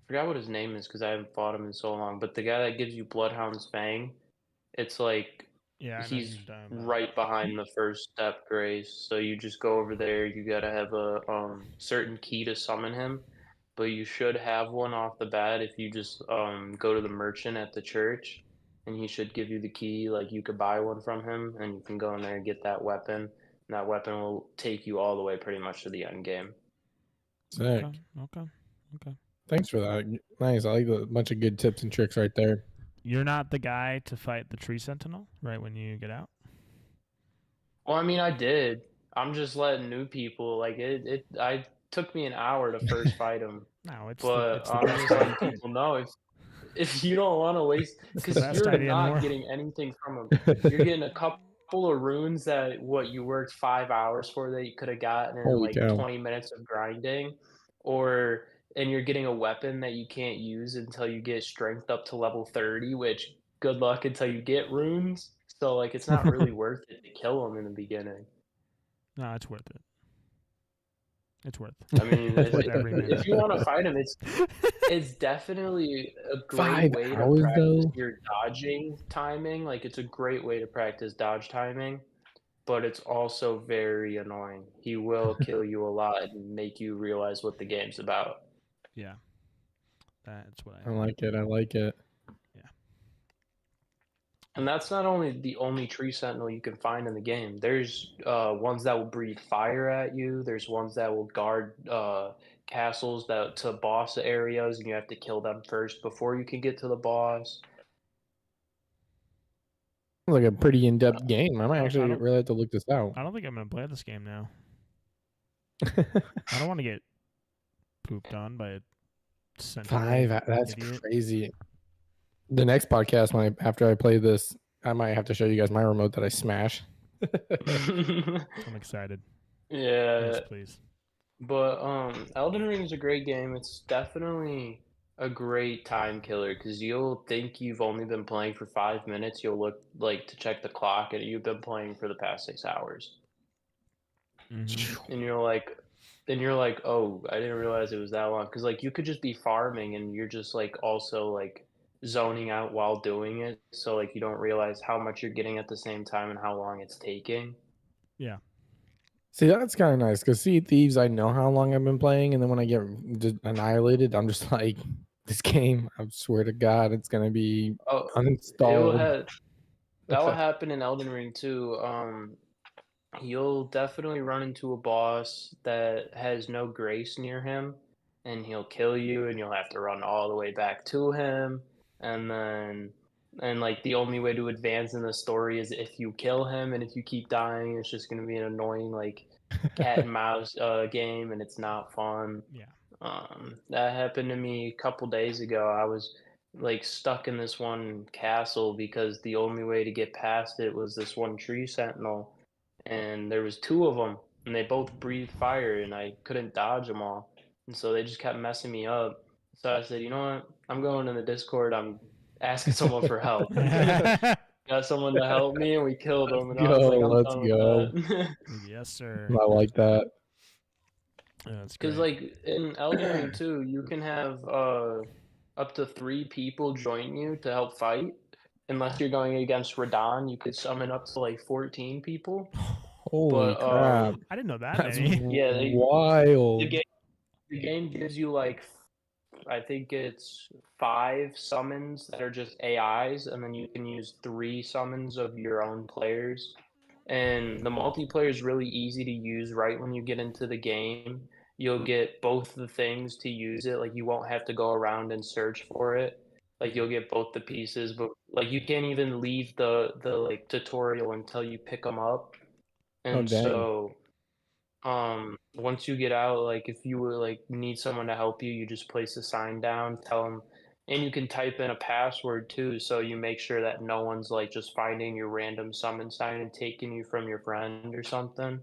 S2: forgot what his name is because I haven't fought him in so long, but the guy that gives you Bloodhound's Fang, it's like
S1: Yeah, I know who
S2: he's
S1: you're talking about.
S2: right behind the first step grace, so you just go over there. You gotta have a certain key to summon him, but you should have one off the bat if you just go to the merchant at the church, and he should give you the key. Like you could buy one from him, and you can go in there and get that weapon. And that weapon will take you all the way pretty much to the end game.
S3: Sick.
S1: Okay.
S3: Thanks for that. Nice. I like a bunch of good tips and tricks right there.
S1: You're not the guy to fight the tree sentinel right when you get out.
S2: Well, I mean, I did. I'm just letting new people like it. I took me an hour to first fight him.
S1: No, it's
S2: But
S1: the
S2: I'm
S1: best
S2: just letting
S1: idea.
S2: people know if you don't want to waste, because
S1: best
S2: you're
S1: idea in the
S2: not
S1: world.
S2: getting anything from them. You're getting a couple of runes that what you worked 5 hours for that you could have gotten in
S3: Holy
S2: like
S3: cow.
S2: 20 minutes of grinding, and you're getting a weapon that you can't use until you get strength up to level 30, which good luck until you get runes. So like it's not really worth it to kill them in the beginning.
S1: No, it's worth it. It's worth it.
S2: I mean,
S1: It's worth every minute.
S2: if you want to fight him, it's definitely a great
S3: 5
S2: way to
S3: hours,
S2: practice
S3: though?
S2: your dodging timing. Like it's a great way to practice dodge timing. but it's also very annoying. He will kill you a lot and make you realize what the game's about.
S1: Yeah. That's what
S3: I like it. I like it.
S2: And that's not only the only tree sentinel you can find in the game. There's ones that will breathe fire at you. There's ones that will guard castles that to boss areas, and you have to kill them first before you can get to the boss.
S3: Like a pretty in-depth game. I might
S1: I
S3: actually
S1: don't-
S3: really have to look this out.
S1: I don't think I'm gonna play this game now. I don't want to get pooped on by a sentient
S3: 5. That's
S1: idiot.
S3: crazy. The next podcast, after I play this, I might have to show you guys my remote that I smash.
S1: I'm excited.
S2: Yeah,
S1: Yes, please.
S2: but Elden Ring is a great game. It's definitely a great time killer because you'll think you've only been playing for 5 minutes. You'll look like to check the clock, and you've been playing for the past 6 hours. And you're like, oh, I didn't realize it was that long. Because like you could just be farming, and you're just like also like zoning out while doing it. So like you don't realize how much you're getting at the same time and how long it's taking.
S1: Yeah.
S3: See, that's kind of nice because Sea of Thieves, I know how long I've been playing, and then when I get annihilated, I'm just like, this game, I swear to God, it's gonna be
S2: Oh,
S3: uninstalled.
S2: that will happen in Elden Ring too. You'll definitely run into a boss that has no grace near him, and he'll kill you, and you'll have to run all the way back to him. And like the only way to advance in the story is if you kill him, and if you keep dying, it's just gonna be an annoying like cat and mouse game, and it's not fun.
S1: Yeah.
S2: That happened to me a couple days ago. I was like stuck in this one castle because the only way to get past it was this one tree sentinel, and there was two of them, and they both breathed fire, and I couldn't dodge them all, and so they just kept messing me up. So I said, you know what? I'm going in the Discord. I'm asking someone for help. Got someone to help me, and we killed them. And I was like, I'm
S3: Let's
S2: done
S3: go.
S2: with that.
S1: Yes, sir.
S3: I like that.
S1: That's
S2: Because
S1: great.
S2: like in Elden Ring too, you can have up to 3 people join you to help fight. Unless you're going against Radon, you could summon up to like 14 people.
S3: Holy
S2: But
S3: crap.
S1: I didn't know that
S3: That's
S1: many.
S2: Yeah,
S3: wild.
S2: the game gives you like I think it's 5 summons that are just AIs, and then you can use 3 summons of your own players. And the multiplayer is really easy to use right when you get into the game. You'll get both the things to use it. Like you won't have to go around and search for it. Like you'll get both the pieces, but like you can't even leave the like tutorial until you pick them up. And
S3: dang.
S2: so once you get out, like if you were like need someone to help you, you just place a sign down, tell them, and you can type in a password too, so you make sure that no one's like just finding your random summon sign and taking you from your friend or something.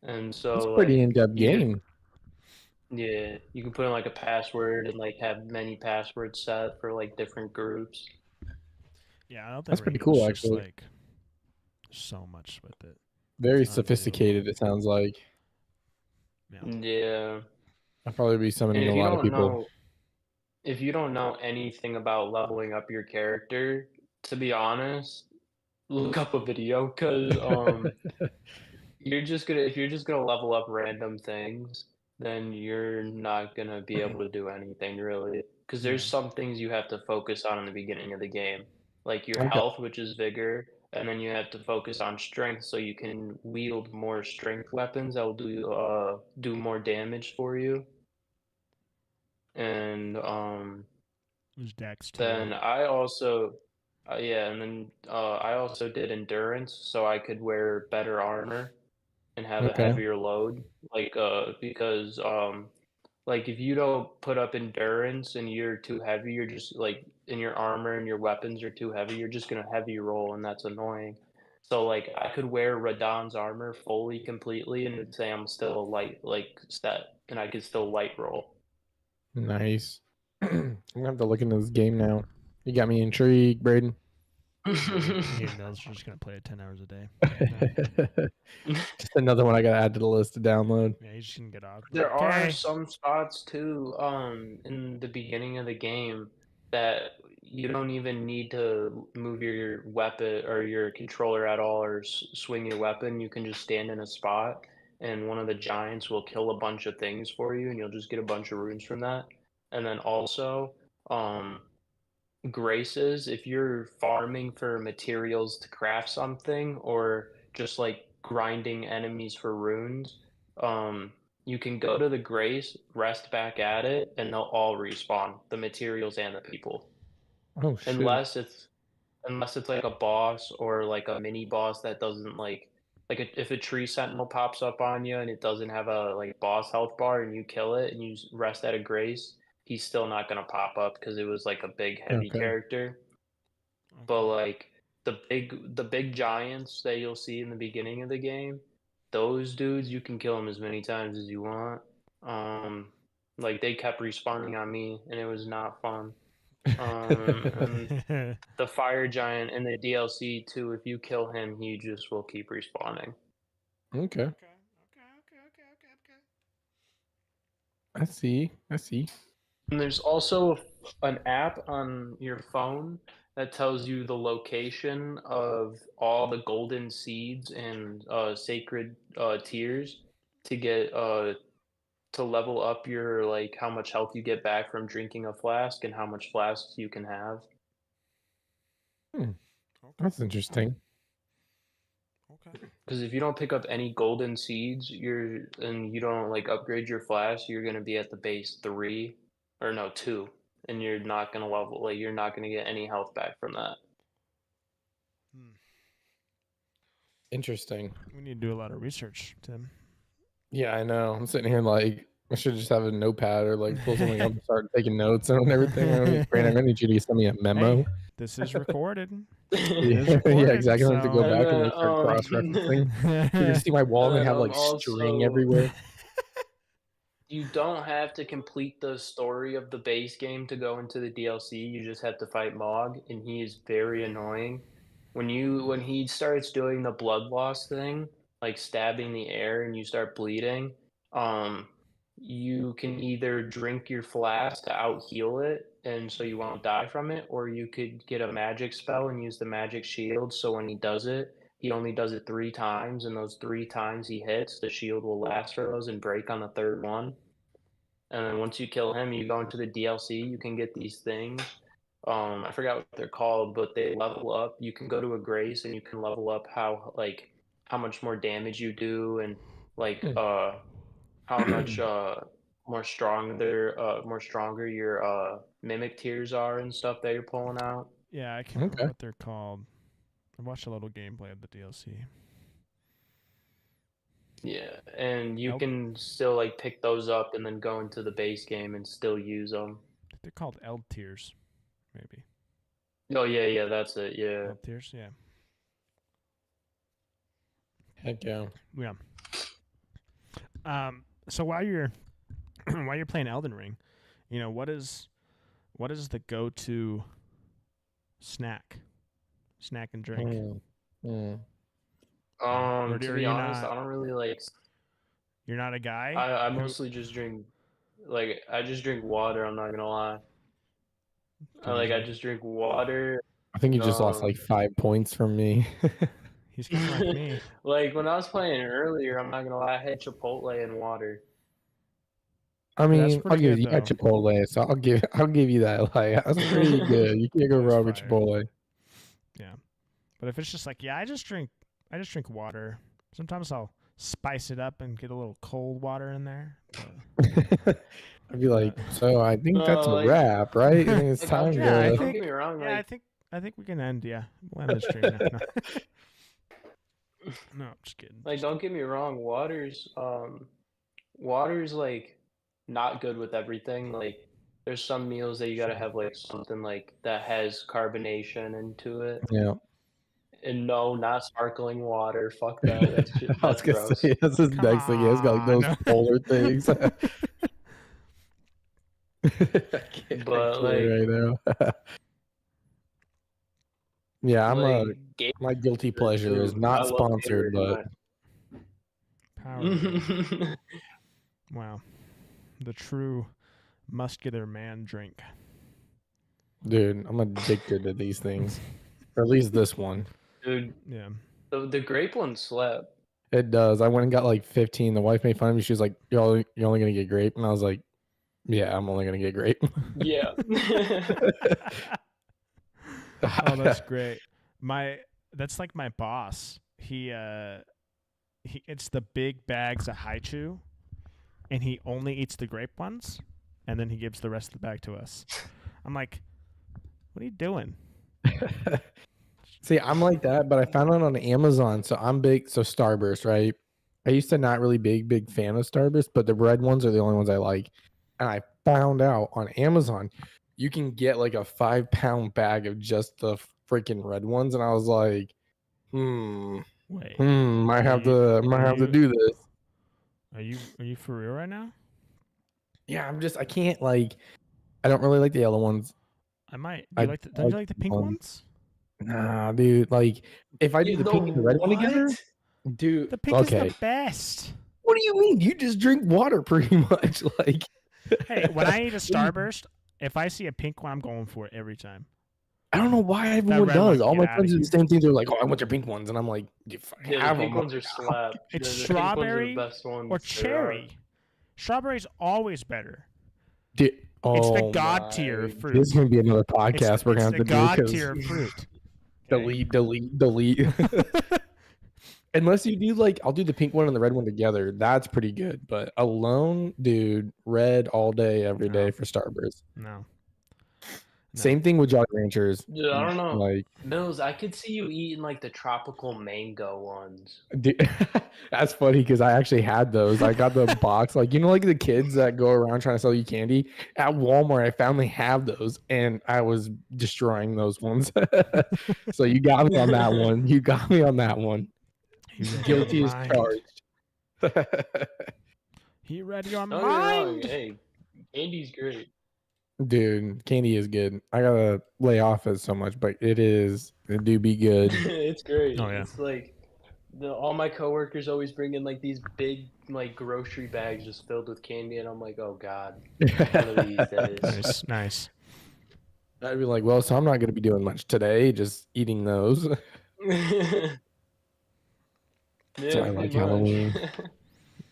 S2: And so
S3: It's a pretty
S2: like
S3: in-depth
S2: you
S3: game.
S2: yeah, you can put in like a password and like have many passwords set for like different groups.
S1: Yeah, I don't think
S3: That's pretty
S1: Ring
S3: cool,
S1: is just,
S3: actually.
S1: like so much with it.
S3: Very
S1: It's
S3: sophisticated, it sounds like.
S2: Yeah.
S3: I'll probably be
S2: And
S3: summoning
S2: if
S3: a
S2: you
S3: lot of
S2: don't
S3: people.
S2: know if you don't know anything about leveling up your character, to be honest, look up a video because if you're just gonna level up random things, then you're not gonna be able to do anything really. Because there's
S1: Yeah.
S2: some things you have to focus on in the beginning of the game, like your
S3: Okay.
S2: health, which is vigor, and then you have to focus on strength so you can wield more strength weapons that will do more damage for you. And
S1: There's Dex too.
S2: then I also, yeah, and then I also did endurance, so I could wear better armor and have a
S3: Okay.
S2: heavier load. Like, because like if you don't put up endurance and you're too heavy, you're just like in your armor and your weapons are too heavy, you're just gonna heavy roll, and that's annoying. So like I could wear Radon's armor fully, completely, and it'd say I'm still a light like set, and I could still light roll.
S3: Nice. I'm gonna have to look into this game now. You got me intrigued, Braden.
S1: Mills just gonna play it 10 hours a day.
S3: Just another one I gotta add to the list to download.
S1: Yeah, he's just gonna get off.
S2: There are
S1: Okay.
S2: some spots too, in the beginning of the game that you don't even need to move your weapon or your controller at all or swing your weapon. You can just stand in a spot, and one of the giants will kill a bunch of things for you, and you'll just get a bunch of runes from that. And then also, um, graces, if you're farming for materials to craft something or just like grinding enemies for runes, um, you can go to the grace, rest back at it, and they'll all respawn, the materials and the people.
S3: Oh shit.
S2: Unless it's like a boss or like a mini boss that doesn't if a tree sentinel pops up on you and it doesn't have a like boss health bar and you kill it and you rest at a grace, he's still not gonna pop up because it was like a big heavy
S3: Okay.
S2: character. But like the big giants that you'll see in the beginning of the game, those dudes you can kill them as many times as you want. Like they kept respawning on me and it was not fun. And the fire giant in the DLC too, if you kill him, he just will keep respawning.
S3: Okay. I see.
S2: And there's also an app on your phone that tells you the location of all the golden seeds and sacred tiers to get to level up your like how much health you get back from drinking a flask and how much flasks you can have.
S3: That's interesting.
S1: Okay.
S2: Because if you don't pick up any golden seeds, and you don't like upgrade your flask, you're gonna be at the base 3 or no 2, and you're not gonna level like you're not gonna get any health back from that.
S3: Interesting.
S1: We need to do a lot of research, Tim.
S3: Yeah, I know. I'm sitting here like I should just have a notepad or like pull something up and start taking notes and everything. I'm gonna need you to send me a memo.
S1: Hey, this is recorded.
S3: Yeah,
S1: recorded,
S3: exactly. I have to go
S1: so-
S3: back and
S2: then,
S3: like start cross-referencing. You're gonna see my wall and
S2: then,
S3: have like string everywhere.
S2: You don't have to complete the story of the base game to go into the DLC. You just have to fight Mog, and he is very annoying. When he starts doing the blood loss thing, like stabbing the air and you start bleeding, you can either drink your flask to out heal it, and so you won't die from it, or you could get a magic spell and use the magic shield. So when he does it, he only does it 3 times, and those 3 times he hits, the shield will last for those and break on the 3rd one. And then once you kill him, you go into the DLC. You can get these things. I forgot what they're called, but they level up. You can go to a grace and you can level up how much more damage you do and how much more stronger your mimic tiers are and stuff that you're pulling out.
S1: Yeah, I can't remember what they're called. I watched a little gameplay of the DLC.
S2: Yeah, and you can still like pick those up and then go into the base game and still use them.
S1: They're called Eld tiers, maybe.
S2: Oh yeah, that's it. Yeah.
S1: Eld tiers, yeah.
S3: Heck yeah.
S1: Yeah. So while you're playing Elden Ring, what is the go-to snack and drink?
S2: To be honest, I don't really like.
S1: You're not a guy?
S2: I mostly just drink, I just drink water. I'm not gonna lie. I just drink water.
S3: I think you just lost like 5 points from me.
S1: He's kind of like me.
S2: Like when I was playing earlier, I'm not gonna lie, I had Chipotle and water.
S3: I mean, I'll give you Chipotle, so I'll give you that. Like that's pretty good. You can't go wrong with Chipotle.
S1: Yeah, but if it's just like, I just drink water. Sometimes I'll spice it up and get a little cold water in there.
S3: I'd be like, so I think that's a wrap, right? I think it's time.
S2: Don't get me wrong.
S1: Yeah, I think we can end. Yeah, we'll end the stream now. No, I'm just kidding.
S2: Don't get me wrong. Water's like not good with everything. Like there's some meals that you gotta have like something like that has carbonation into it.
S3: Yeah.
S2: And no, not sparkling water. Fuck that. That's gross.
S3: Say, that's his next thing. He has got like those polar things.
S2: But like
S3: right now. Yeah, my guilty pleasure is not sponsored, but
S1: Power. Wow, the true muscular man drink.
S3: Dude, I'm addicted to these things. Or at least this one.
S2: Dude,
S1: Yeah.
S2: the grape one slap.
S3: It does. I went and got like 15. The wife made fun of me. She was like, you're only going to get grape. And I was like, yeah, I'm only going to get grape.
S2: Yeah.
S1: Oh, that's great. That's like my boss. He it's the big bags of haichu, and he only eats the grape ones, and then he gives the rest of the bag to us. I'm like, what are you doing?
S3: See, I'm like that, but I found it on Amazon. So I'm big. So Starburst, right? I used to not really big fan of Starburst, but the red ones are the only ones I like. And I found out on Amazon you can get like a 5-pound bag of just the freaking red ones, and I was like,
S1: Wait,
S3: might have to do this.
S1: Are you for real right now?
S3: Yeah, I can't like. I don't really like the yellow ones.
S1: I might. Don't you like the pink ones?
S3: Nah, dude. Like, if I do the pink and the red one together, dude.
S1: The pink is the best.
S3: What do you mean? You just drink water pretty much. Like,
S1: hey, when I eat a Starburst, if I see a pink one, I'm going for it every time.
S3: I don't know why everyone does. All my friends do the same thing. They're like, "Oh, I want your pink ones," and I'm like, "You fucking have
S2: the pink
S3: them."
S2: ones are slap.
S1: It's
S2: the
S1: strawberry
S2: pink ones are the best ones
S1: or cherry. Strawberry's always better.
S3: Dude,
S1: it's the god tier of fruit.
S3: This is gonna be another podcast we're gonna have to do.
S1: God tier of fruit.
S3: Delete. Unless you do like, I'll do the pink one and the red one together. That's pretty good. But alone, dude, red all day, every day for Starburst.
S1: No.
S3: Same thing with Jolly Ranchers.
S2: Dude, I don't know.
S3: Like,
S2: Mills, I could see you eating like the tropical mango ones.
S3: Dude, that's funny because I actually had those. I got the box, like like the kids that go around trying to sell you candy at Walmart. I finally have those, and I was destroying those ones. So you got me on that one. You got me on that one. Guilty as charged.
S1: He read your
S2: mind.
S1: Wrong.
S2: Hey, candy's great.
S3: Dude, candy is good. I gotta lay off it so much, but it do be good.
S2: It's great.
S1: Oh yeah.
S2: It's like all my coworkers always bring in like these big like grocery bags just filled with candy, and I'm like, oh god, one of these days.
S1: Nice.
S3: I'd be like, well, so I'm not gonna be doing much today, just eating those.
S2: Yeah,
S3: so I like Halloween.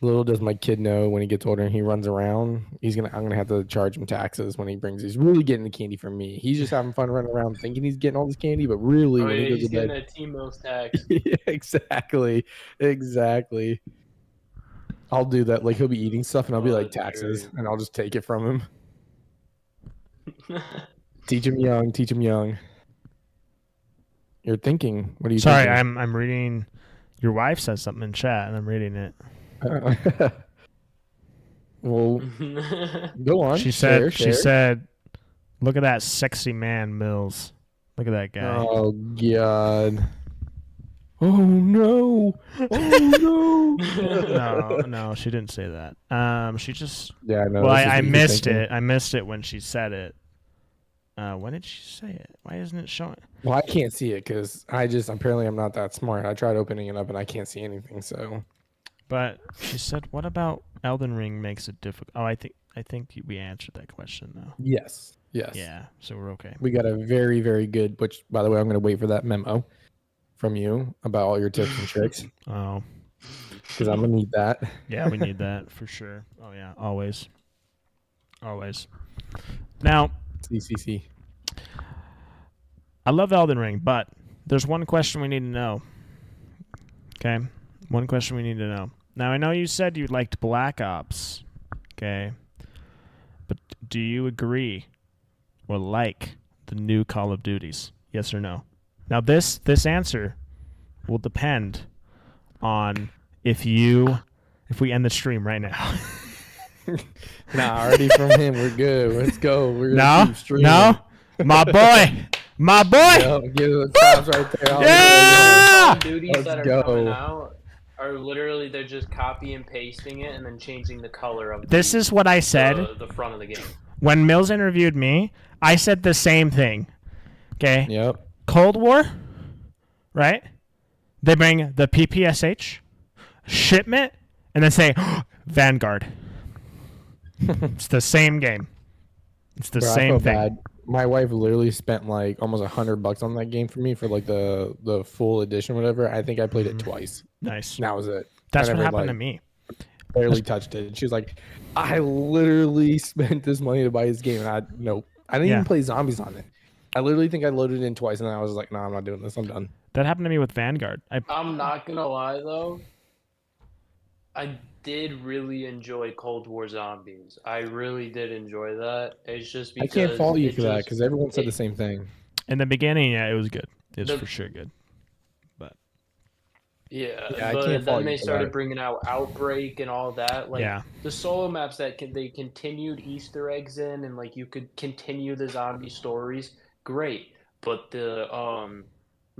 S3: Little does my kid know when he gets older and he runs around, I'm gonna have to charge him taxes when he brings. He's really getting the candy from me. He's just having fun running around thinking he's getting all this candy, but really, when he goes
S2: he's
S3: to bed,
S2: getting that T-Mills tax.
S3: Yeah, exactly. I'll do that. Like he'll be eating stuff, and I'll be like taxes, and I'll just take it from him. Teach him young. You're thinking. What are you?
S1: Sorry,
S3: thinking?
S1: I'm reading. Your wife says something in chat, and I'm reading it.
S3: Well, go on.
S1: She said, "Look at that sexy man, Mills. Look at that guy."
S3: Oh god. Oh no.
S1: No, she didn't say that. She just.
S3: Yeah, no.
S1: Well, I missed it. I missed it when she said it. When did she say it? Why isn't it showing?
S3: Well, I can't see it because apparently I'm not that smart. I tried opening it up and I can't see anything. So.
S1: But she said, "What about Elden Ring makes it difficult?" Oh, I think we answered that question though.
S3: Yes.
S1: Yeah, so we're okay.
S3: We got a very, very good. Which, by the way, I'm going to wait for that memo from you about all your tips and tricks.
S1: Oh.
S3: Because I'm gonna need that.
S1: Yeah, we need that for sure. Oh yeah, always. Now.
S3: CCC.
S1: I love Elden Ring, but there's one question we need to know. Okay? One question we need to know. Now, I know you said you liked Black Ops. Okay? But do you agree or like the new Call of Duties? Yes or no? Now, this answer will depend on if we end the stream right now.
S3: Nah, already from him, we're good. Let's go. We're gonna keep streaming.
S1: No, my boy.
S3: Yep, give the props right there.
S1: Yeah.
S2: Duties that are coming out are literally they're just copy and pasting it and then changing the color of.
S1: This is what I said.
S2: The front of the game.
S1: When Mills interviewed me, I said the same thing. Okay.
S3: Yep.
S1: Cold War, right? They bring the PPSH, shipment, and then say Vanguard. It's the same game. It's the same thing.
S3: Bad. My wife literally spent like almost $100 on that game for me for like the full edition, whatever. I think I played it twice.
S1: Nice.
S3: And that was it.
S1: That's
S3: I
S1: what
S3: never,
S1: happened to
S3: like,
S1: me.
S3: barely touched it. And she was like, I literally spent this money to buy this game. And I didn't
S1: Yeah.
S3: even play zombies on it. I literally think I loaded it in twice, and then I was like, no, I'm not doing this. I'm done.
S1: That happened to me with Vanguard.
S2: I'm not gonna lie though. I did really enjoy Cold War Zombies. I really did enjoy that. It's just
S3: I
S2: because
S3: can't fault you
S2: it
S3: for that
S2: just-
S3: because everyone said the
S2: it-
S3: same thing.
S1: In the beginning, yeah, it was good. It was
S2: The-
S1: for sure good.
S2: Yeah,
S3: Yeah, I
S2: but
S3: can't fault
S2: then
S3: you
S2: they
S3: for
S2: started
S3: that.
S2: bringing out Outbreak and all that. Like
S1: Yeah.
S2: the solo maps that they continued Easter eggs in, and like you could continue the zombie stories. Great, but the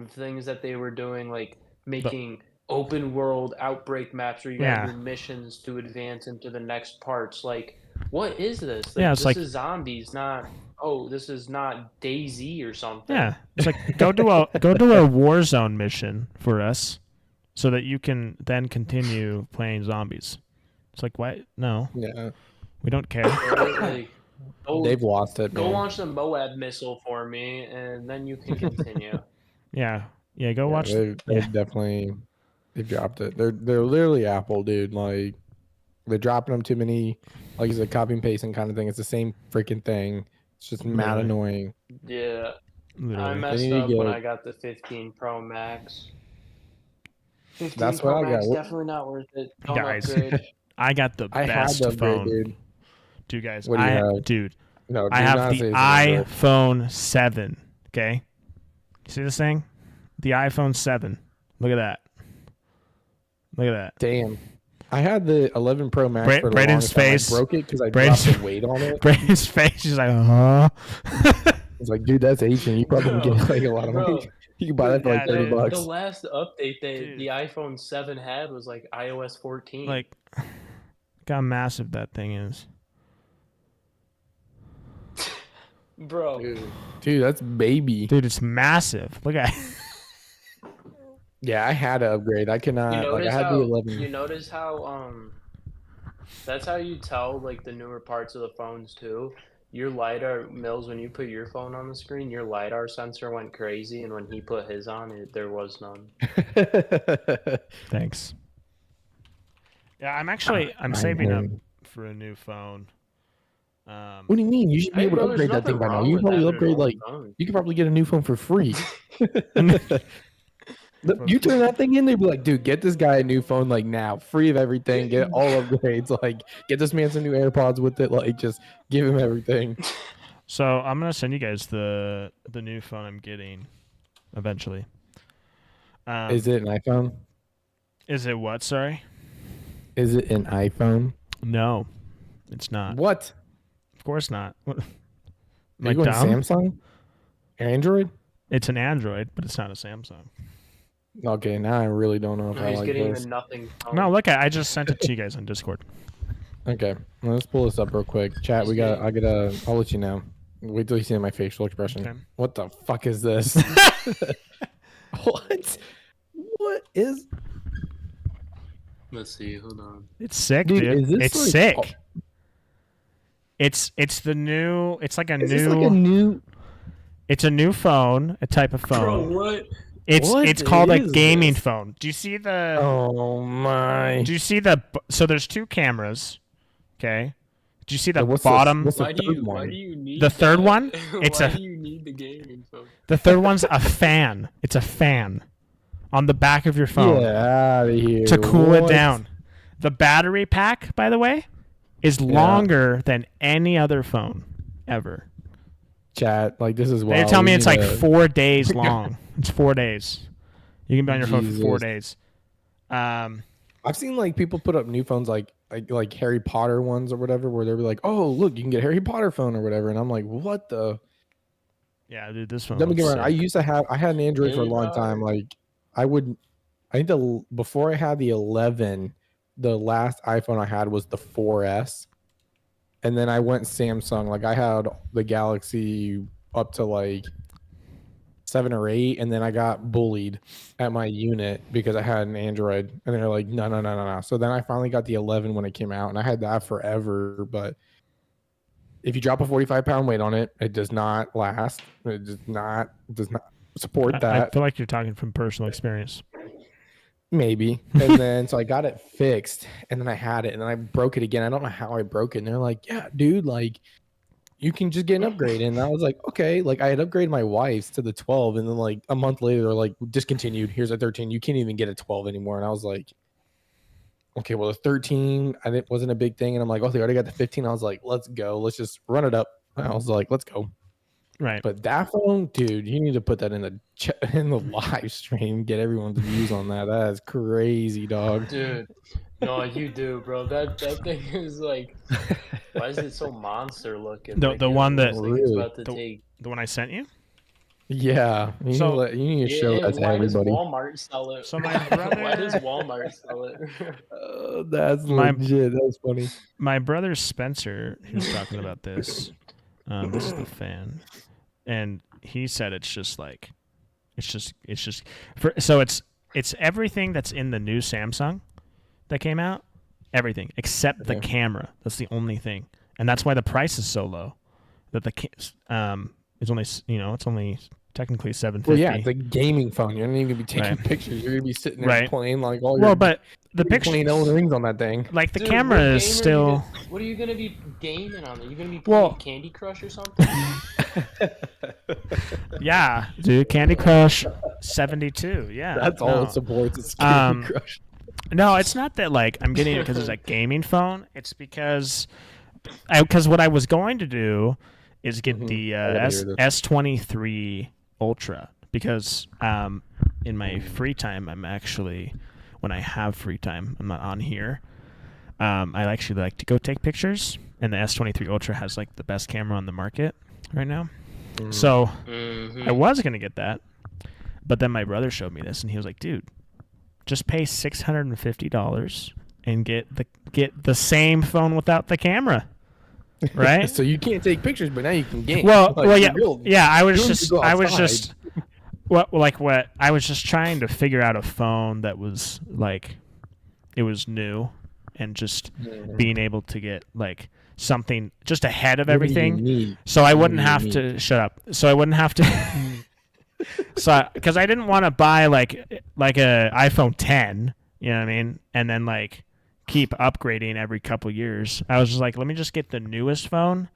S2: things that they were doing, like making open world Outbreak maps where you
S1: Yeah.
S2: have your missions to advance into the next parts. Like, what is this?
S1: Yeah, it's
S2: this
S1: like-
S2: is zombies, not. Oh, this is not DayZ or something.
S1: Yeah. It's like go do a Warzone mission for us so that you can then continue playing zombies. It's like, why? No,
S3: Yeah,
S1: we don't care.
S2: Like, go,
S3: they've lost it.
S2: go
S3: man.
S2: launch the Moab missile for me, and then you can continue.
S1: Yeah. Yeah, go
S3: Yeah,
S1: watch.
S3: They've
S1: Yeah.
S3: definitely dropped it. They're literally Apple, dude. Like they're dropping them too many. Like it's a copy and pasting kind of thing. It's the same freaking thing. It's just mad
S1: Literally.
S3: annoying.
S2: Yeah, I
S1: Literally.
S2: messed
S3: need to
S2: up when
S3: get-
S2: I got the 15 Pro Max. 15
S3: That's
S2: Pro
S3: what I
S2: Max
S3: got.
S2: definitely not worth it. Don't
S1: Guys,
S2: upgrade.
S1: I got the
S3: I had
S1: best
S3: to upgrade,
S1: phone.
S3: dude.
S1: Dude, guys,
S3: What do you have?
S1: dude,
S3: No,
S1: I
S3: do
S1: have
S3: not
S1: the
S3: say it's an Android.
S1: iPhone 7. Okay, you see this thing? The iPhone 7. Look at that. Look at that.
S3: Damn. I had the 11 Pro Max for the
S1: Braden's
S3: longest time.
S1: face.
S3: I broke it because I
S1: Braden's-
S3: dropped the weight on it.
S1: Braden's face is like, huh?
S3: It's like, dude, that's Asian. You probably can get like a lot of
S2: Bro,
S3: money. You can buy that for like
S1: Yeah,
S3: $30.
S2: The last update that
S1: Dude.
S2: the iPhone 7 had was like iOS 14.
S1: Like, look how massive that thing is.
S2: bro,
S3: Dude, that's baby.
S1: Dude, it's massive. Look at
S3: Yeah, I had to upgrade. I cannot.
S2: you
S3: Like, I
S2: notice
S3: had
S2: how
S3: the 11.
S2: you notice how that's how you tell like the newer parts of the phones too. Your LiDAR, Mills, when you put your phone on the screen, your LiDAR sensor went crazy, and when he put his on, there was none.
S1: Thanks. Yeah, I'm saving up for a new phone.
S3: What do you mean? You should be
S2: Hey,
S3: able
S2: bro,
S3: to
S2: there's
S3: upgrade that thing by
S2: nothing
S3: now.
S2: wrong
S3: You
S2: with
S3: probably
S2: having an
S3: upgrade
S2: old
S3: like
S2: phone.
S3: you could probably get a new phone for free. You turn that thing in, they'd be like, dude, get this guy a new phone like now, free of everything, get all upgrades, like get this man some new AirPods with it, like just give him everything.
S1: So I'm gonna send you guys the new phone I'm getting eventually.
S3: Is it an iPhone?
S1: Is it what? Sorry.
S3: Is it an iPhone?
S1: No, it's not.
S3: What?
S1: Of course not. What-
S3: Are
S1: Like
S3: you going
S1: dumb?
S3: Samsung? Android?
S1: It's an Android, but it's not a Samsung.
S3: Okay, now I really don't know if I
S2: He's
S3: like
S2: getting
S3: this.
S2: the nothing phone.
S1: No, look, I just sent it to you guys on Discord.
S3: Okay, let's pull this up real quick. Chat, I'll let you know. Wait till you see my facial expression.
S1: Okay.
S3: What the fuck is this? What? What is?
S2: Let's see. Hold on.
S1: It's sick,
S3: Dude,
S1: dude.
S3: is this
S1: It's
S3: like-
S1: sick. It's the new. It's like a
S3: Is
S1: new.
S3: this like a new?
S1: It's a new phone, a type of phone.
S2: what?
S1: It's
S3: What
S1: it's called a
S3: is
S1: gaming
S3: this?
S1: phone. Do you see the?
S3: Oh my!
S1: Do you see the? So there's two cameras. Okay. Do you see the
S3: What's
S1: bottom?
S3: What's the
S2: Why do
S3: third
S2: you?
S3: one?
S2: Why do you need
S1: The third
S2: that?
S1: one? It's
S2: why
S1: a-
S2: do you need the gaming phone?
S1: The third one's a fan. It's a fan on the back of your phone
S3: Get out of here!
S1: to cool it
S3: What?
S1: down. The battery pack, by the way, is longer than any other phone ever.
S3: Chat, like this is wild.
S1: They tell me
S3: We
S1: it's
S3: need
S1: like
S3: to-
S1: 4 days long. It's 4 days. You can be on your phone for 4
S3: Jesus.
S1: days.
S3: I've seen like people put up new phones like Harry Potter ones or whatever, where they'll be like, "Oh, look, you can get a Harry Potter phone or whatever," and I'm like, "What the?"
S1: Yeah, dude, this phone.
S3: Don't get me
S1: looks
S3: wrong. I had an Android for a
S2: Harry
S3: long time.
S2: Potter.
S3: Like I think before I had the 11, the last iPhone I had was the 4S, and then I went Samsung. Like I had the Galaxy up to like 7 or 8, and then I got bullied at my unit because I had an Android, and they're like, no. So then I finally got the 11 when it came out, and I had that forever. But if you drop a 45-pound weight on it, it does not last. It does not support
S1: I
S3: that.
S1: feel like you're talking from personal experience.
S3: Maybe. And then so I got it fixed, and then I had it, and then I broke it again. I don't know how I broke it. And they're like, "Yeah, dude, like you can just get an upgrade." And I was like, "Okay." Like I had upgraded my wife's to the 12, and then like a month later, they're like, "Discontinued. Here's a 13. You can't even get a 12 anymore." And I was like, "Okay, well, the 13, wasn't a big thing." And I'm like, "Oh, they already got the 15." I was like, "Let's go. Let's just run it up." And I was like, "Let's go."
S1: Right.
S3: But that phone, dude, you need to put that in the live stream. Get everyone's views on that. That is crazy, dog.
S2: Dude, no, you do, bro. That thing is like, why is it so monster looking?
S1: The
S2: Like,
S1: the
S2: it
S1: one that
S2: looks like it's
S3: Really?
S2: about to take.
S1: the one I sent you.
S3: Yeah,
S1: So-
S3: you need to show that to
S2: Why does
S3: everybody.
S2: Walmart sell it?
S1: So my
S2: Why does
S1: brother-
S2: Walmart sell it?
S3: That's
S1: My-
S3: legit. That's funny.
S1: My brother Spencer, who's talking about this. This is the fan, and he said it's just it's everything that's in the new Samsung that came out, everything except the
S3: Okay.
S1: camera. That's the only thing, and that's why the price is so low. That it's only technically $750.
S3: Well, yeah, it's a gaming phone. You're not even gonna be taking
S1: Right.
S3: pictures. You're gonna be sitting there
S1: Right.
S3: playing like all your.
S1: Well, but the
S3: playing
S1: picture,
S3: Elden Rings on that thing.
S1: like the
S2: Dude,
S1: camera
S2: what
S1: is
S2: game are you
S1: still.
S2: what are you gonna be gaming on? Are you gonna be playing
S1: Well-
S2: Candy Crush or something?
S1: Yeah, dude, Candy Crush 72. Yeah,
S3: That's all
S1: no.
S3: it supports. It's Candy
S1: Um,
S3: Crush.
S1: No, it's not that like I'm getting it because it's a gaming phone. It's because what I was going to do is get
S3: Mhm.
S1: the
S3: I gotta hear this.
S1: S23 Ultra because in my free time when I have free time, I'm not on here. I actually like to go take pictures, and the S23 Ultra has like the best camera on the market right now. So
S2: Mhm.
S1: I was gonna get that, but then my brother showed me this, and he was like, "Dude, just pay $650 and get the same phone without the camera." Right?
S3: So you can't take pictures, but now you can game.
S1: Well,
S3: Like,
S1: well,
S3: you're
S1: yeah,
S3: building.
S1: yeah. I
S3: You
S1: was
S3: don't need
S1: just,
S3: to go
S1: I was
S3: outside.
S1: just, what I was just trying to figure out a phone that was like, it was new, and just
S3: Mhm.
S1: being able to get like something just ahead of
S3: What do you
S1: everything,
S3: need?
S1: so I
S3: What
S1: wouldn't
S3: do you
S1: have
S3: need?
S1: to shut up. So I wouldn't have to. So because I didn't want to buy like a iPhone 10, you know what I mean, and then like keep upgrading every couple years. I was just like, let me just get the newest phone,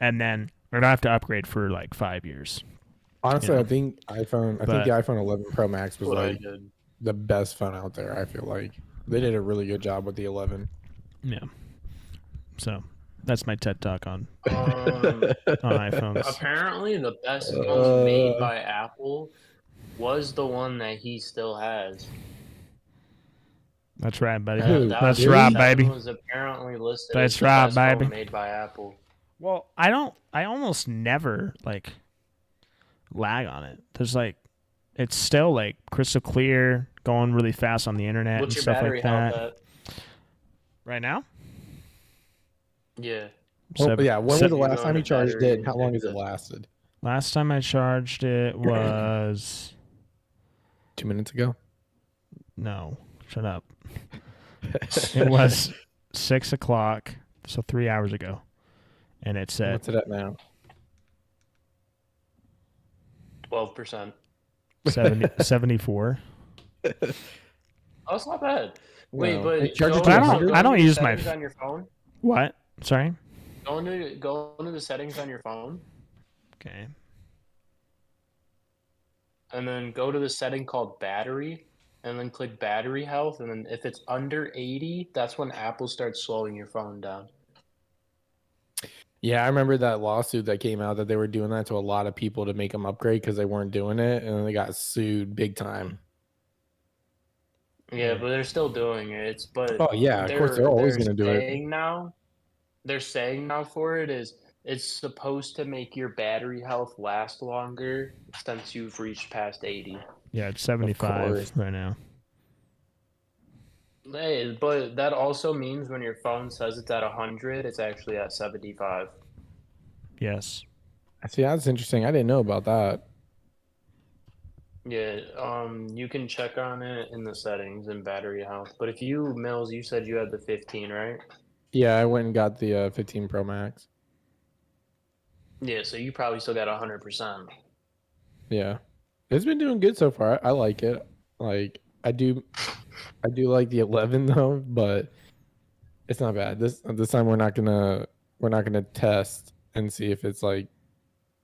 S1: and then I don't have to upgrade for like 5 years.
S3: Honestly,
S1: Yeah.
S3: I think the iPhone 11 Pro Max was
S2: What I
S3: like
S2: did.
S3: the best phone out there. I feel like they did a really good job with the 11.
S1: Yeah. So that's my TED talk on
S2: Um,
S1: iPhones.
S2: apparently, the best phone made
S3: Uh.
S2: by Apple was the one that he still has.
S1: That's right, buddy.
S3: Who?
S1: That's
S3: Really?
S1: right,
S2: That
S1: baby.
S2: was apparently listed
S1: That's
S2: as the
S1: right,
S2: best phone
S1: baby.
S2: made by Apple.
S1: Well, I almost never like lag on it. There's like, it's still like crystal clear, going really fast on the internet
S2: What's
S1: and
S2: your
S1: stuff
S2: battery
S1: like that.
S2: health at?
S1: Right now?
S2: Yeah.
S3: Well, yeah. When was
S1: seven-
S3: the
S2: you
S3: last
S2: go
S3: time you
S2: into
S3: charged
S2: battery
S3: it? How long has it
S2: and-
S3: lasted?
S1: Last time I charged it was
S3: 2 minutes ago.
S1: no, shut up. It was 6 o'clock, so 3 hours ago, and it said
S3: What's it at now?
S2: 12%.
S1: 74.
S2: Oh, that's not bad. Wait,
S3: No.
S2: but
S3: It charges
S2: go
S1: to
S2: into-
S1: 100?
S2: go
S1: I don't
S2: into the
S1: use my
S2: settings on your phone.
S1: What? Sorry.
S2: Go into the settings on your phone,
S1: Okay.
S2: and then go to the setting called battery, and then click battery health, and then if it's under 80, that's when Apple starts slowing your phone down.
S3: Yeah, I remember that lawsuit that came out that they were doing that to a lot of people to make them upgrade because they weren't doing it, and they got sued big time.
S2: Yeah, but they're still doing it.
S3: Oh yeah, of course they're always going to do it.
S2: They're saying now for it is it's supposed to make your battery health last longer since you've reached past 80.
S1: Yeah, it's 75
S3: course.
S1: right now.
S2: Hey, but that also means when your phone says it's at 100, it's actually at 75.
S1: Yes.
S3: See, that's interesting. I didn't know about that.
S2: Yeah, you can check on it in the settings and battery health. But if you said you had the 15, right?
S3: Yeah, I went and got the 15 Pro Max.
S2: Yeah, so you probably still got 100%.
S3: Yeah, it's been doing good so far. I like it. Like I do like the 11 though, but it's not bad. This time we're not gonna test and see if it's like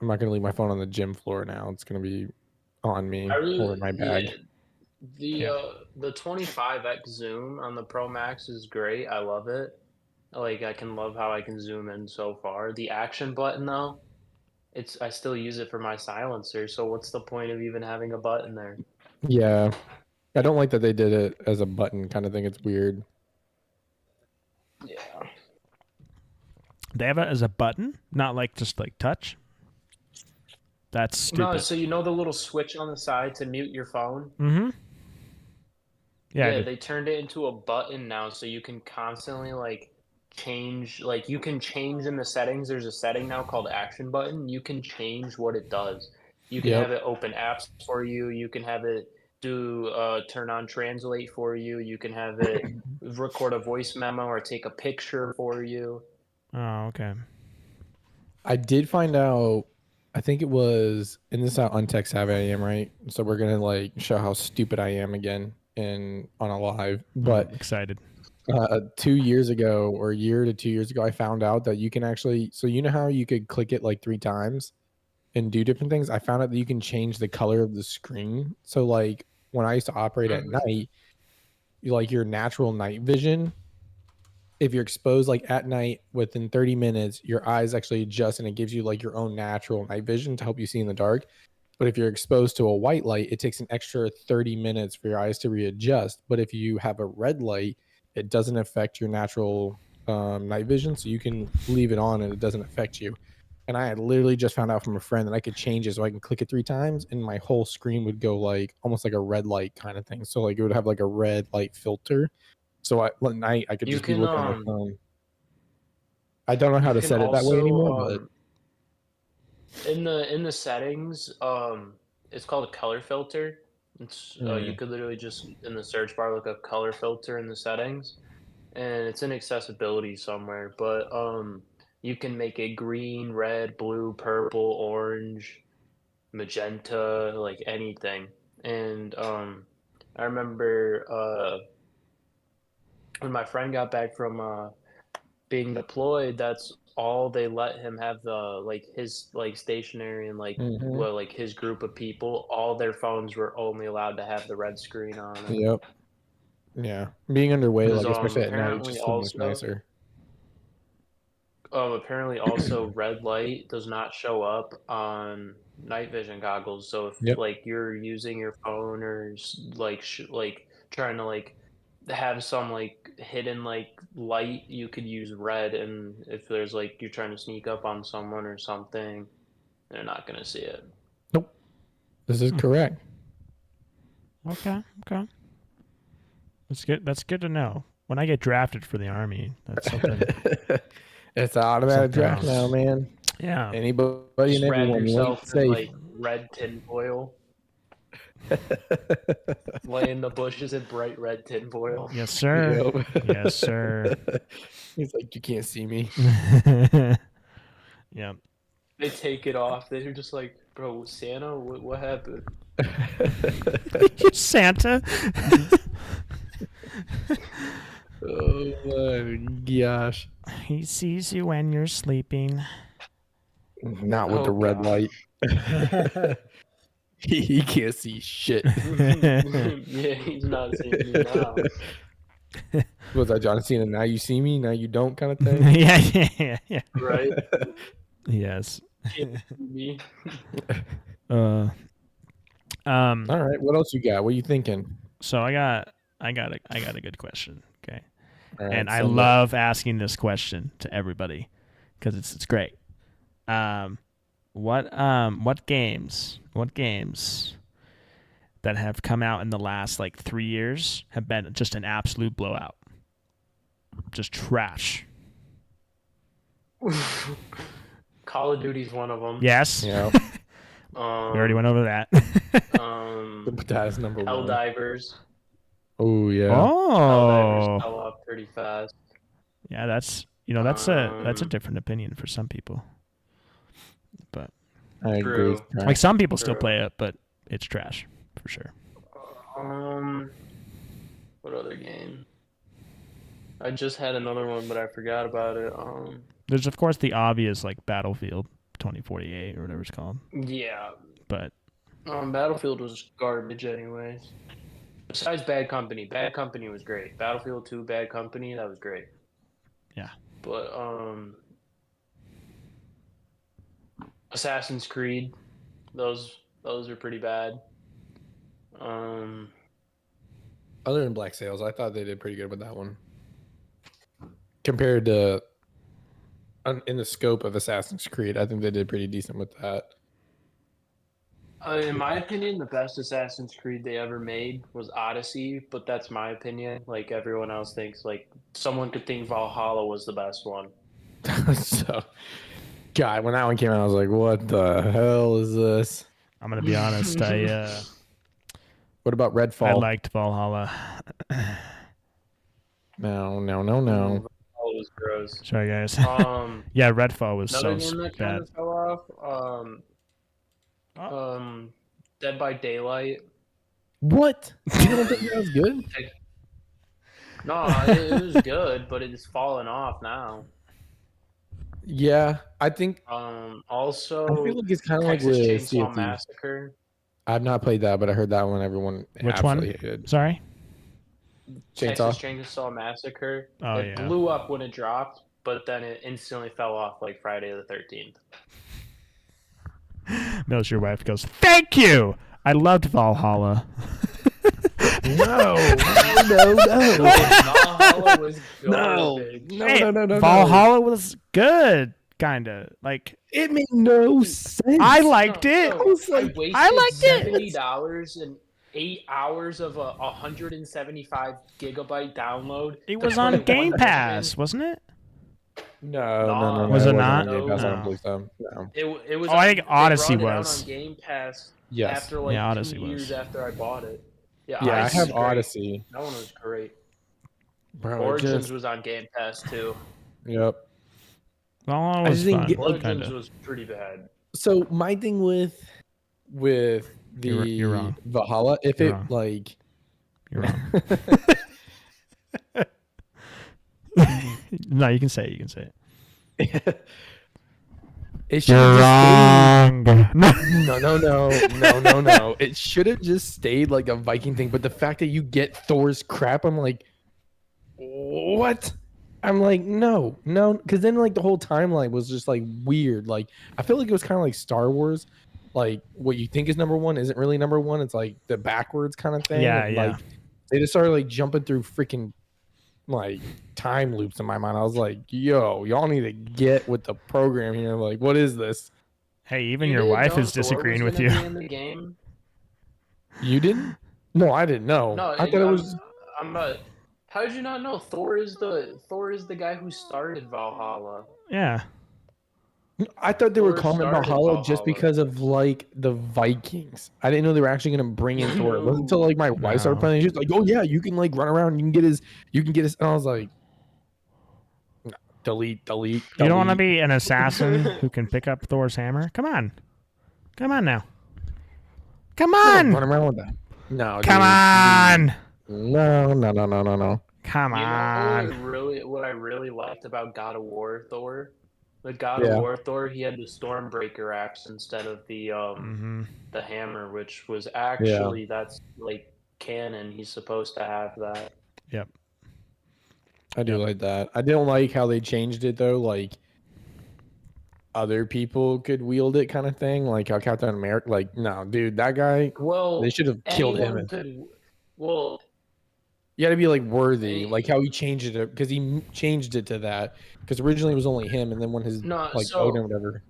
S3: I'm not gonna leave my phone on the gym floor now. It's gonna be on me or in my
S2: Yeah,
S3: bag.
S2: the
S1: Yeah.
S2: the 25x zoom on the Pro Max is great. I love it. Like I can love how I can zoom in so far. The action button though, I still use it for my silencer. So what's the point of even having a button there?
S3: Yeah, I don't like that they did it as a button kind of thing. It's weird.
S2: Yeah.
S1: They have it as a button, not like just like touch. That's
S2: No,
S1: stupid.
S2: so you know the little switch on the side to mute your phone?
S1: Mm-hmm. Yeah, I
S2: Yeah,
S1: do.
S2: they turned it into a button now so you can constantly like change like you can change in the settings. There's a setting now called action button. You can change what it does. You can
S3: Yep.
S2: have it open apps for you. You can have it do turn on translate for you. You can have it record a voice memo or take a picture for you.
S1: Oh, okay.
S3: I did find out. I think it was, and this is how untech savvy I am, right? So we're gonna like show how stupid I am again in on a live. But
S1: I'm excited.
S3: 2 years ago, or a year to 2 years ago, I found out that you can actually. So you know how you could click it like 3 times and do different things. I found out that you can change the color of the screen. So like when I used to operate at
S2: Mhm.
S3: night, like your natural night vision, if you're exposed like at night within 30 minutes, your eyes actually adjust and it gives you like your own natural night vision to help you see in the dark. But if you're exposed to a white light, it takes an extra 30 minutes for your eyes to readjust. But if you have a red light, it doesn't affect your natural night vision. So you can leave it on and it doesn't affect you. And I had literally just found out from a friend that I could change it so I can click it 3 times and my whole screen would go like almost like a red light kind of thing. So like it would have like a red light filter. So at night I could
S2: You
S3: just be
S2: can
S3: looking at my phone. I don't know how
S2: you
S3: to
S2: can
S3: set it that way
S2: also
S3: anymore, but
S2: in the settings, it's called a color filter. It's you could literally just in the search bar look up color filter in the settings, and it's in accessibility somewhere. But you can make it green, red, blue, purple, orange, magenta, like anything. And I remember when my friend got back from being deployed, that's all they let him have the like his like stationary and like
S3: mhm.
S2: well like his group of people. All their phones were only allowed to have the red screen on it.
S3: Yep. Yeah. Being underway,
S2: Because
S3: like especially at night, it's just so much nicer.
S2: apparently also red light does not show up on night vision goggles. So if
S3: Yep.
S2: like you're using your phone or like like trying to like have some like hidden like light, you could use red, and if there's like you're trying to sneak up on someone or something, they're not gonna see it.
S3: Nope. This is correct.
S1: Okay. Okay. That's good. That's good to know. When I get drafted for the army, that's something.
S3: It's an automatic
S1: Something
S3: draft now,
S1: else.
S3: man.
S1: Yeah.
S3: Anybody
S2: Just
S3: and
S2: wrap
S3: everyone, you ain't
S2: yourself in
S3: safe.
S2: like red tinfoil, lay in the bushes in bright red tinfoil.
S1: Yes, sir.
S3: Yep.
S1: Yes, sir.
S3: He's like, you can't see me.
S1: Yep.
S2: They take it off. They're just like, bro, Santa, what happened?
S1: You're Santa.
S3: Oh my gosh.
S1: He sees you when you're sleeping.
S3: Not with
S2: Oh,
S3: the red
S2: God.
S3: light. He can't see shit.
S2: Yeah, he's not seeing me now.
S3: Was that John Cena? Now you see me, now you don't kind of thing.
S1: Yeah.
S2: Right?
S1: Yes.
S2: Can't see me.
S1: Uh.
S3: All right, what else you got? What are you thinking?
S1: So I got a good question. Okay.
S3: All right,
S1: And I
S3: send it.
S1: love asking this question to everybody because it's great. What games that have come out in the last like 3 years have been just an absolute blowout? Just trash.
S2: Call of Duty's one of them.
S1: Yes.
S3: Yeah.
S1: We already went over that.
S3: But that is number one.
S2: Helldivers.
S3: Oh yeah.
S2: Helldivers
S1: Oh.
S2: fell off pretty fast.
S1: Yeah, that's that's a different opinion for some people. But
S3: I agree.
S2: True.
S1: like some people still
S2: True.
S1: play it, but it's trash for sure.
S2: What other game? I just had another one, but I forgot about it.
S1: There's of course the obvious like Battlefield 2048 or whatever it's called.
S2: Yeah.
S1: But
S2: Battlefield was garbage anyways. Besides Bad Company. Bad Company was great. Battlefield 2, Bad Company, that was great.
S1: Yeah.
S2: But Assassin's Creed, those are pretty bad.
S3: Other than Black Sails, I thought they did pretty good with that one. Compared to in the scope of Assassin's Creed, I think they did pretty decent with that.
S2: In my opinion, the best Assassin's Creed they ever made was Odyssey, but that's my opinion. Like everyone else thinks, like someone could think Valhalla was the best one.
S3: So, God, when that one came out, I was like, "What the hell is this?"
S1: I'm gonna be honest.
S3: What about Redfall?
S1: I liked Valhalla.
S3: No.
S2: Valhalla was gross.
S1: Sorry guys. Yeah, Redfall was
S2: Another
S1: so
S2: game that
S1: bad.
S2: kind of fell off. Dead by Daylight.
S3: What? You don't think that was good?
S2: No, it was good, but it's fallen off now.
S3: Yeah, I think.
S2: Also,
S3: I feel like it's kind of like
S2: Texas
S3: with Sea of
S2: Chainsaw
S3: Thieves.
S2: Massacre.
S3: I've not played that, but I heard that one. Everyone
S1: Which
S3: absolutely
S1: one?
S3: hated.
S1: Sorry.
S2: Texas Chainsaw Massacre.
S1: Oh,
S2: It
S1: yeah.
S2: blew up when it dropped, but then it instantly fell off like Friday the 13th.
S1: Knows your wife goes, "Thank you. I loved Valhalla."
S3: No.
S2: Valhalla was
S3: No.
S2: garbage.
S3: No.
S1: Valhalla was good, kinda. Like
S3: It made no sense.
S1: I liked it.
S2: So,
S3: I was like,
S2: I
S1: liked it.
S2: wasted $70 and 8 hours of a 175 gigabyte download.
S1: It
S2: to
S1: was
S2: play
S1: on
S2: one
S1: Game
S2: mission.
S1: Pass, wasn't it?
S3: No.
S1: Was it
S3: wasn't
S1: not?
S3: on Game Pass, I don't
S2: No.
S3: believe so. No.
S2: It was.
S1: Oh, I think
S2: they
S1: Odyssey
S2: brought it out
S1: was.
S2: on Game Pass.
S3: Yes.
S2: After like
S1: Yeah, Odyssey
S2: 2 years
S1: was.
S2: after I bought it.
S3: Yeah, I
S2: Odyssey
S3: have
S2: was great.
S3: Odyssey.
S2: That one was great.
S3: Bro,
S2: Origins was on Game Pass too.
S3: Yep.
S1: Valhalla
S3: I
S1: was
S3: just didn't
S1: fun.
S3: get-
S2: Origins
S1: Kinda.
S2: was pretty bad.
S3: So my thing with the
S1: You're wrong.
S3: Valhalla, if
S1: You're
S3: it
S1: wrong.
S3: like
S1: You're wrong. No, you can say it. You can say it.
S3: it should have just stayed.
S1: No.
S3: No. It should have just stayed like a Viking thing. But the fact that you get Thor's crap, I'm like, what? I'm like, no, because then like the whole timeline was just like weird. Like I feel like it was kind of like Star Wars. Like what you think is number one isn't really number one. It's like the backwards kind of thing.
S1: Yeah,
S3: And,
S1: yeah.
S3: Like they just started like jumping through freaking like time loops in my mind. I was like, yo, y'all need to get with the program here. Like, what is this?
S1: Hey, even
S2: You
S1: your
S2: didn't
S1: wife
S2: know
S1: is
S2: Thor
S1: disagreeing
S2: was
S1: with
S2: gonna
S1: you.
S2: be in the game?
S3: You didn't? No, I didn't know.
S2: No,
S3: I thought it was.
S2: I'm not. How did you not know Thor is the guy who started Valhalla?
S1: Yeah.
S3: I thought they were
S2: Thor
S3: calling it
S2: started
S3: Valhalla just
S2: Valhalla.
S3: because of like the Vikings. I didn't know they were actually gonna bring in Thor. It wasn't until like my wife started
S1: No.
S3: playing. She's like, "Oh yeah, you can like run around. You can get his. And I was like, no, delete.
S1: You don't want to be an assassin who can pick up Thor's hammer? Come on now. Come on.
S3: Run around with that. No.
S1: Come
S3: dude.
S1: on.
S3: No.
S1: Come
S2: You know
S1: on.
S2: what I really liked about God of War Thor? The God
S3: Yeah.
S2: of War Thor, he had the Stormbreaker axe instead of the
S1: Mm-hmm.
S2: the hammer, which was actually that's like canon. He's supposed to have that.
S1: Yep.
S3: I do like that. I didn't like how they changed it though. Like other people could wield it, kind of thing. Like how Captain America. Like no, dude, that guy.
S2: Well,
S3: They should have killed him.
S2: anyone could. Well,
S3: You got to be like worthy, like how he changed it because he changed it to that. Because originally it was only him, and then when his
S2: No,
S3: like
S2: so-
S3: Odin or whatever.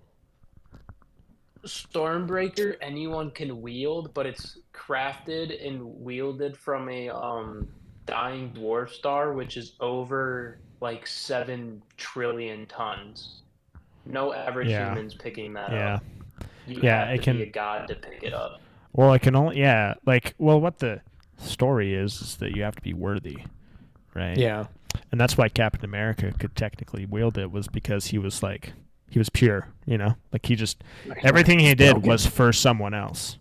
S2: Stormbreaker anyone can wield, but it's crafted and wielded from a dying dwarf star, which is over like 7 trillion tons. No average
S1: Yeah.
S2: humans picking that
S1: Yeah.
S2: up. You
S1: Yeah,
S2: have
S1: it
S2: to
S1: can-
S2: be a god to pick it up.
S1: Well, it can only what the story is that you have to be worthy, right?
S3: Yeah,
S1: And that's why Captain America could technically wield it, was because he was like he was pure, you know, like he just everything he did was for someone else.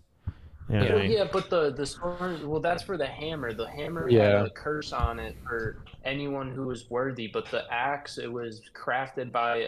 S1: You know what I mean?
S2: Yeah, but the sword, well, that's for the hammer. The hammer had
S3: Yeah.
S2: a curse on it for anyone who was worthy, but the axe, it was crafted by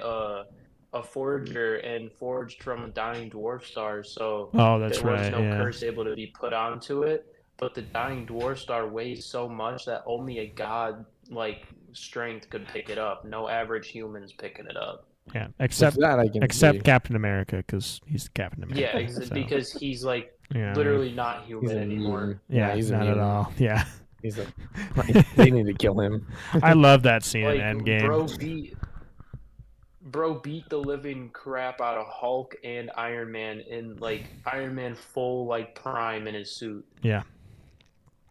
S2: a forger and forged from a dying dwarf star, so
S1: Oh, that's
S2: there was
S1: right.
S2: no
S1: Yeah.
S2: curse able to be put onto it. But the dying dwarf star weighs so much that only a god like strength could pick it up. No average humans picking it up.
S1: Yeah.
S3: Which
S1: Except
S3: that I can
S1: except
S3: see.
S1: Captain America, because he's Captain America.
S2: Yeah,
S1: so,
S2: because he's like
S1: you know what I mean?
S2: literally not
S3: He's
S2: human
S3: a
S2: anymore.
S3: mutant.
S1: Yeah,
S3: he's a
S1: not
S3: mutant.
S1: at all. Yeah.
S3: He's a. They need to kill him.
S1: I love that scene
S2: Like,
S1: in Endgame.
S2: bro beat the living crap out of Hulk and Iron Man in like Iron Man full like prime in his suit.
S1: Yeah.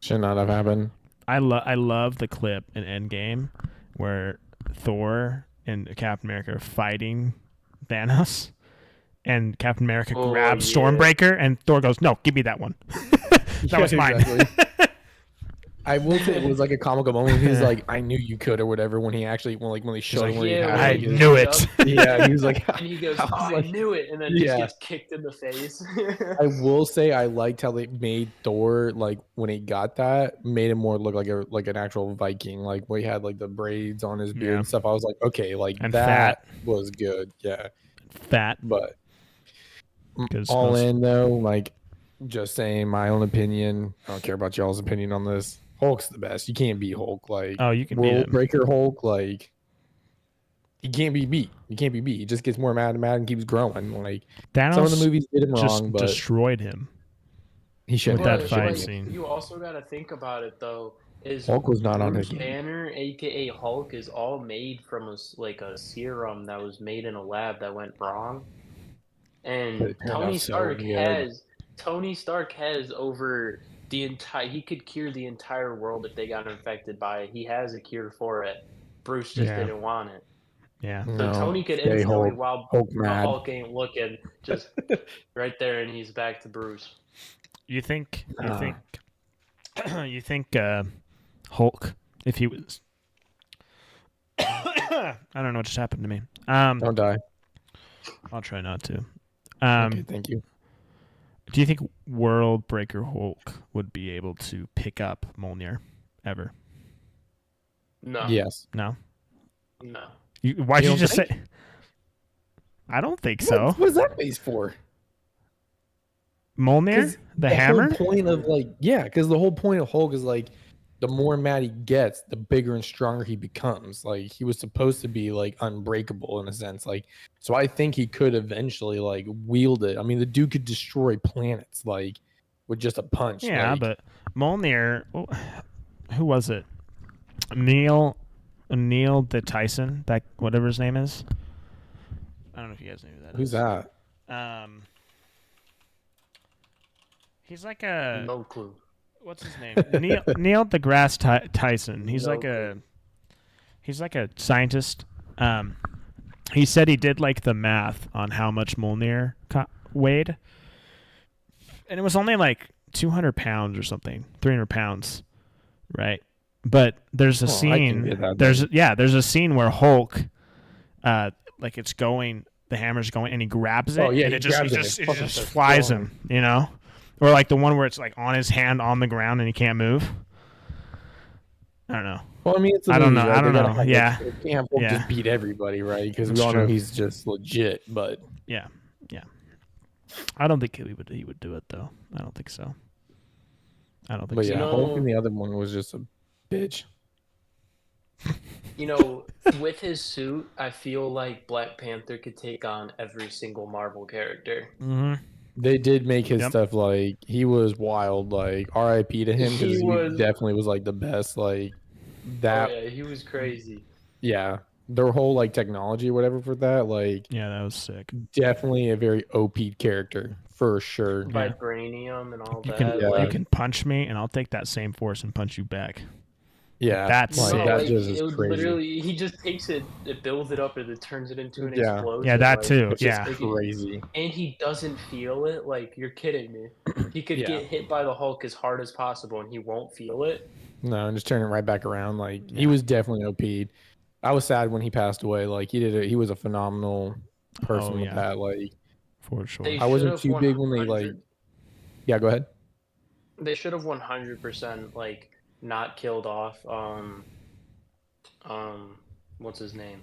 S3: Should not have happened.
S1: I love the clip in Endgame where Thor and Captain America are fighting Thanos, and Captain America grabs
S2: yeah.
S1: Stormbreaker, and Thor goes, "No, give me that one. That was mine."
S3: Exactly. I will say it was like a comical moment. He's like, "I knew you could," or whatever. When he actually, when they showed
S1: like,
S3: him where
S2: yeah,
S3: he had,
S1: I
S3: like, his-
S1: knew it.
S3: Yeah, he was like,
S2: And he goes,
S3: I was
S2: I
S3: like-
S2: knew it, and then
S3: Yeah.
S2: just gets kicked in the face.
S3: I will say I liked how they made Thor, like when he got that, made him more look like an actual Viking. Like where he had like the braids on his beard
S1: Yeah.
S3: and stuff. I was like, okay, like
S1: And
S3: that was good. Yeah,
S1: Fat.
S3: but
S1: 'Cause
S3: all
S1: most-
S3: in though, like just saying my own opinion. I don't care about y'all's opinion on this. Hulk's the best. You can't beat Hulk. Like
S1: Oh, you can beat
S3: World
S1: him.
S3: Breaker Hulk. Like he can't be beat. He can't be beat. He just gets more mad and mad and keeps growing. Like
S1: Thanos
S3: some of the movies did him
S1: just
S3: wrong, but
S1: destroyed him.
S3: he should
S1: with
S3: have.
S1: that fight
S2: like,
S1: scene.
S2: You also got to think about it though. Is
S3: Hulk was not on
S2: Bruce
S3: his game.
S2: Banner, aka Hulk, is all made from a serum that was made in a lab that went wrong,
S3: But
S2: and
S3: it turned out so good.
S2: Tony Stark has over the entire. He could cure the entire world if they got infected by it. He has a cure for it. Bruce just
S1: Yeah.
S2: didn't want it.
S1: Yeah.
S2: So
S3: No,
S2: Tony could
S3: stay
S2: instantly,
S3: Hulk.
S2: while
S3: Hulk
S2: the
S3: mad.
S2: Hulk ain't looking, just right there, and he's back to Bruce.
S1: You think
S3: Nah.
S1: you think Hulk, if he was I don't know what just happened to me.
S3: Don't die.
S1: I'll try not to.
S3: Okay, thank you.
S1: Do you think World Breaker Hulk would be able to pick up Mjolnir ever?
S2: No.
S3: Yes.
S1: No.
S2: No.
S1: Why'd
S3: You
S1: you
S3: don't
S1: just
S3: think?
S1: say? I don't think so.
S3: What was that base for?
S1: Mjolnir,
S3: 'Cause
S1: the hammer.
S3: whole point of because the whole point of Hulk is like, the more mad he gets, the bigger and stronger he becomes. Like he was supposed to be like unbreakable in a sense. Like, so I think he could eventually like wield it. I mean, the dude could destroy planets like with just a punch.
S1: Yeah,
S3: like,
S1: but Mjolnir. Who was it? Neil the Tyson. That whatever his name is. I don't know if you guys know who that
S3: who's
S1: is.
S3: that?
S1: He's like a
S2: No clue.
S1: what's his name? Neil deGrasse Tyson. He's
S2: No
S1: like a scientist. He said he did like the math on how much Mjolnir weighed, and it was only like 200 pounds or something, 300 pounds, right? But there's a
S3: Oh, I can
S1: scene.
S3: get that
S1: There's a scene where Hulk, like it's going, the hammer's going, and he grabs it.
S3: Oh, yeah,
S1: and
S3: he
S1: it just
S3: grabs it,
S1: just
S3: it
S1: it
S3: fucking
S1: just
S3: starts
S1: flies
S3: going.
S1: him, you know. Or like the one where it's like on his hand on the ground and he can't move. I don't know.
S3: Well, I mean, it's a
S1: I don't
S3: movie,
S1: know.
S3: right?
S1: I don't
S3: They gotta
S1: know.
S3: have,
S1: Yeah.
S3: like, they can't Hulk
S1: Yeah.
S3: just beat everybody, right? Because we
S1: That's
S3: all know
S1: true.
S3: he's just legit. But
S1: Yeah. I don't think he would do it though. I don't think so. I don't think
S3: but
S1: so.
S3: yeah,
S2: No.
S3: Hulk and the other one was just a bitch.
S2: You know, with his suit, I feel like Black Panther could take on every single Marvel character.
S1: Mm-hmm.
S3: They did make his
S1: Yep.
S3: stuff like he was wild. Like R.I.P. to him
S2: He
S3: because he
S2: was-
S3: definitely was like the best. Like that,
S2: Oh, yeah, he was crazy.
S3: yeah. Their whole like technology or whatever for that, like
S1: Yeah, that was sick.
S3: definitely a very OP character for sure.
S1: Yeah.
S2: Vibranium and all
S1: You
S2: that.
S1: can
S3: Yeah.
S1: you can punch me and I'll take that same force and punch you back.
S3: Yeah,
S1: That's
S3: like,
S1: sick.
S3: that
S2: like,
S3: just
S2: it
S3: is
S2: was
S3: crazy.
S2: literally, he just takes it, it builds it up, and it turns it into an
S3: Yeah.
S2: explosion.
S1: Yeah, that
S2: like,
S1: too.
S3: It's just
S1: Yeah.
S3: crazy.
S2: And he doesn't feel it. Like, you're kidding me. He could
S3: Yeah.
S2: get hit by the Hulk as hard as possible, and he won't feel it.
S3: No, and just turn it right back around. Like he
S1: Yeah.
S3: was definitely OP'd. I was sad when he passed away. Like he was a phenomenal person with
S1: yeah.
S3: that. Like,
S1: For sure.
S2: They
S3: I wasn't
S2: should
S3: too
S2: have
S3: big when they
S2: 100.
S3: Yeah, go ahead.
S2: They should have 100% like not killed off. What's his name?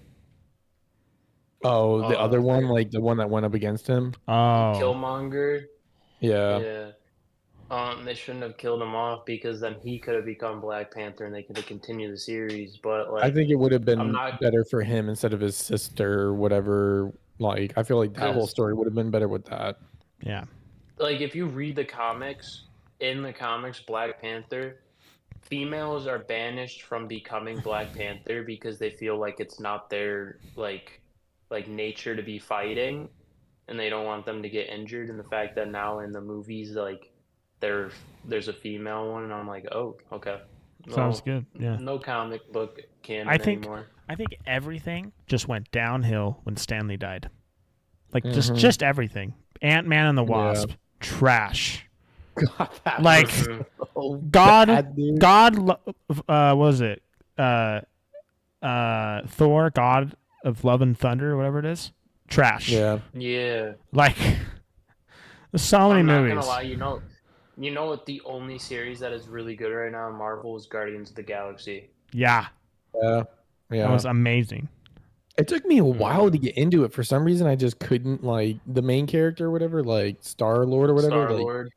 S3: Oh, the other
S2: I
S3: one,
S2: forgot.
S3: like the one that went up against him.
S1: Oh,
S2: Killmonger.
S3: Yeah,
S2: Yeah. They shouldn't have killed him off because then he could have become Black Panther and they could have continued the series. But
S3: I
S2: like,
S3: think it would have
S2: I'm
S3: been
S2: not
S3: better for him instead of his sister or whatever. Like, I feel like that whole
S2: because
S3: story would have been better with that.
S1: yeah.
S2: like if you read the comics, in the comics, Black Panther, females are banished from becoming Black Panther because they feel like it's not their like nature to be fighting, and they don't want them to get injured. And the fact that now in the movies, like there's a female one, and I'm like, oh, okay,
S1: Sounds
S2: well,
S1: good. Yeah.
S2: no comic book
S1: I
S2: canon
S1: think
S2: anymore.
S1: I think everything just went downhill when Stanley died. Like
S3: Mhm.
S1: just everything. Ant-Man and the
S3: Yeah.
S1: Wasp, trash.
S3: God, that
S1: Like,
S3: was
S2: Mhm.
S3: so
S1: God,
S3: bad, dude.
S1: what was it? Thor, God of Love and Thunder, whatever it is. Trash.
S3: Yeah,
S2: Yeah,
S1: Like, there's so many
S2: I'm not
S1: movies.
S2: gonna lie. You know what? The only series that is really good right now in Marvel is Guardians of the Galaxy.
S1: Yeah,
S3: yeah,
S1: that
S3: yeah.
S1: was amazing.
S3: It took me a while to get into it. For some reason, I just couldn't, like, the main character or whatever, like Star-Lord or whatever.
S2: Star
S3: Like,
S2: Lord.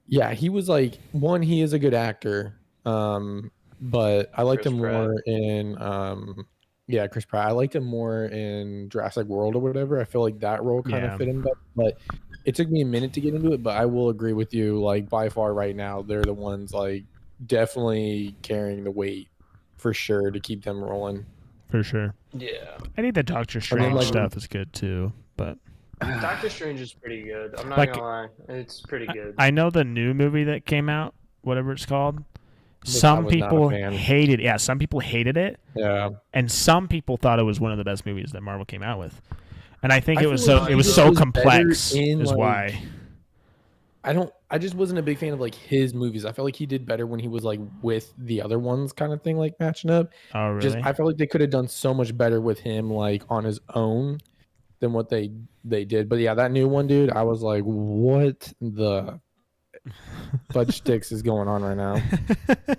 S3: yeah, he was like, one, he is a good actor. But I liked
S2: Chris
S3: him
S2: Pratt.
S3: more in yeah, Chris Pratt. I liked him more in Jurassic World or whatever. I feel like that role kind
S1: Yeah.
S3: of fit him better. But it took me a minute to get into it, but I will agree with you, like, by far right now, they're the ones like definitely carrying the weight for sure to keep them rolling.
S1: For sure.
S2: Yeah.
S1: I think the Doctor Strange
S3: like-
S1: stuff is good too, but
S2: Doctor Strange is pretty good. I'm not
S1: Like,
S2: gonna lie. It's pretty good.
S1: I know the new movie that came out, whatever it's called.
S3: Which I
S1: Some
S3: was not a
S1: people
S3: fan.
S1: hated. Yeah, some people hated it,
S3: Yeah.
S1: and some people thought it was one of the best movies that Marvel came out with. And I think
S3: I
S1: it was
S3: feel
S1: so
S3: like
S1: it was
S3: it
S1: so
S3: was
S1: complex
S3: better in,
S1: is
S3: like,
S1: why.
S3: I just wasn't a big fan of like his movies. I felt like he did better when he was like with the other ones kind of thing, like matching up.
S1: Oh really?
S3: Just I felt like they could have done so much better with him like on his own than what they did. But yeah, that new one, dude, I was like, what the fudge sticks is going on right now?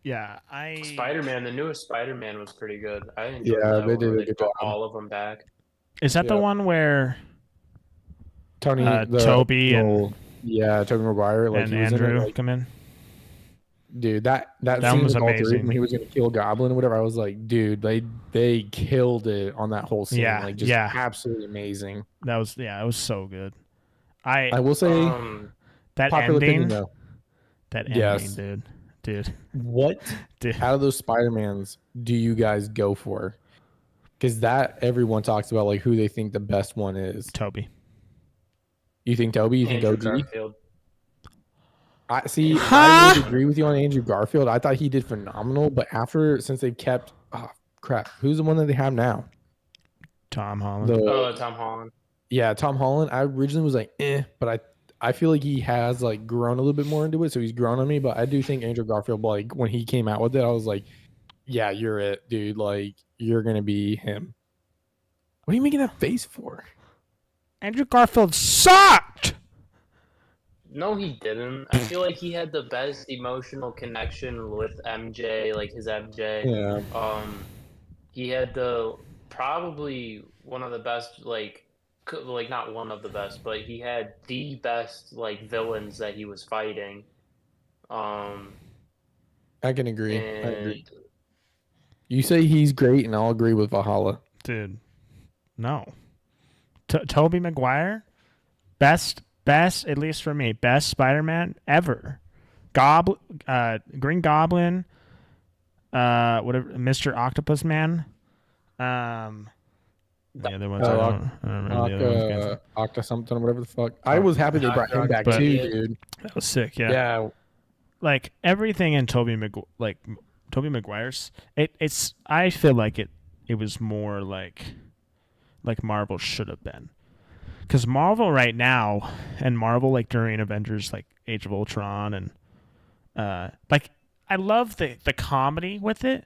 S1: Yeah,
S2: Spider-Man, the newest Spider-Man was pretty good. I enjoyed
S3: Yeah,
S2: that
S3: they
S2: one
S3: did
S2: where
S3: a
S2: they
S3: good
S2: put
S3: job.
S2: all of them back.
S1: Is that the
S3: Yeah.
S1: one where
S3: Tony,
S1: Toby and
S3: Tobey Maguire, like
S1: and
S3: he was in it,
S1: Andrew
S3: like,
S1: come in?
S3: dude, that
S1: That
S3: scene
S1: was
S3: with all three of them,
S1: amazing.
S3: he was gonna kill Goblin or whatever. I was like, dude, they killed it on that whole scene.
S1: Yeah,
S3: Like, just
S1: yeah.
S3: absolutely amazing.
S1: That was it was so good.
S3: I will say,
S1: That
S3: popular
S1: ending,
S3: opinion though.
S1: that
S3: Yes.
S1: ending, dude.
S3: What
S1: Dude.
S3: out of those Spider-Mans do you guys go for? Because that everyone talks about, like, who they think the best one is.
S1: Toby.
S3: You think Toby? You think
S2: Andrew
S3: OG?
S2: Garfield.
S3: I see.
S1: Huh?
S3: I would agree with you on Andrew Garfield. I thought he did phenomenal, but since they've kept, crap, who's the one that they have now?
S1: Tom Holland.
S2: Tom Holland.
S3: Yeah, Tom Holland. I originally was like, but I feel like he has like grown a little bit more into it, so he's grown on me. But I do think Andrew Garfield, like when he came out with it, I was like, yeah, you're it, dude. Like, you're gonna be him. What are you making that face for?
S1: Andrew Garfield sucked.
S2: No, he didn't. I feel like he had the best emotional connection with MJ, like his MJ.
S3: Yeah.
S2: He had probably one of the best, like not one of the best, but he had the best like villains that he was fighting.
S3: I can agree. I
S2: And
S3: agree. You say he's great, and I'll agree with Valhalla.
S1: Dude, no. Tobey Maguire, best, at least for me, best Spider-Man ever. Green Goblin, whatever, Mr. Octopus Man. The other ones, I don't remember the other ones.
S3: Octa something, or whatever the fuck. I was happy they brought him back
S1: But-
S3: too, dude.
S1: That was sick, yeah.
S3: Yeah.
S1: Like everything in Tobey Maguire's, it's. I feel like it was more like Marvel should have been, because Marvel right now and Marvel like during Avengers like Age of Ultron and like I love the comedy with it,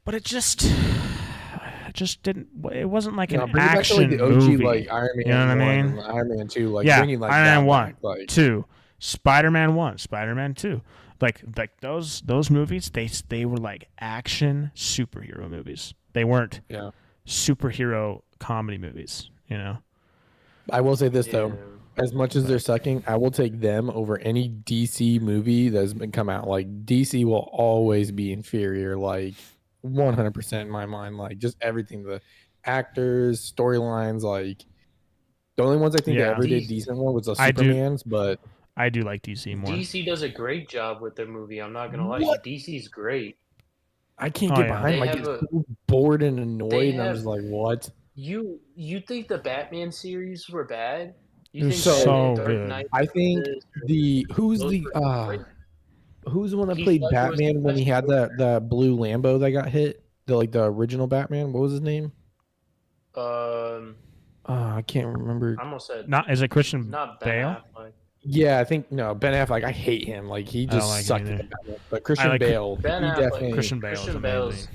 S1: but it just just didn't. It wasn't like an
S3: bring it back to like
S1: action
S3: the OG
S1: movie.
S3: like Iron Man
S1: You know what I
S3: 1
S1: mean?
S3: and Iron Man 2, like
S1: Yeah,
S3: bringing like
S1: Iron
S3: that
S1: Man 1,
S3: back, like
S1: 2, Spider-Man 1, Spider-Man 2. Like those movies, they were like action superhero movies. They weren't
S3: yeah.
S1: superhero comedy movies. You know.
S3: I will say this
S2: Yeah.
S3: though, as much as they're sucking, I will take them over any DC movie that's been come out. Like DC will always be inferior, like 100% in my mind. Like just everything, the actors, storylines, like the only ones I think that
S1: Yeah.
S3: ever did decent one was the
S1: I do-
S3: Supermans, but
S1: I do like DC more.
S2: DC does a great job with their movie. I'm not gonna lie.
S3: What?
S2: DC's great.
S3: I can't
S1: Oh,
S3: get
S1: yeah.
S3: behind.
S2: They
S3: I get
S2: have a-
S3: so bored and annoyed,
S2: they
S3: and I'm
S2: have-
S3: just like, what?
S2: You think the Batman series were bad? You
S1: They're
S2: think
S3: so
S2: Batman Dark
S1: good.
S2: Knight
S3: I think
S2: this-
S3: who's
S2: those
S3: the
S2: were great.
S3: who's the one that
S2: Heath
S3: played
S2: Ledger was the
S3: Batman when he
S2: best
S3: had that blue Lambo that got hit? The original Batman. What was his name? I can't remember.
S2: I almost said
S1: Is it Christian
S2: not Ben
S1: Bale?
S2: Affleck.
S3: Yeah, I think no, Ben Affleck. I hate him. Like he
S1: don't
S3: just
S1: like him
S3: sucked
S1: either.
S3: at the Batman. But Christian
S1: like
S3: Bale,
S2: Ben
S3: he
S2: Affleck.
S3: definitely
S1: Christian Bale is
S2: Christian Bale's
S1: amazing.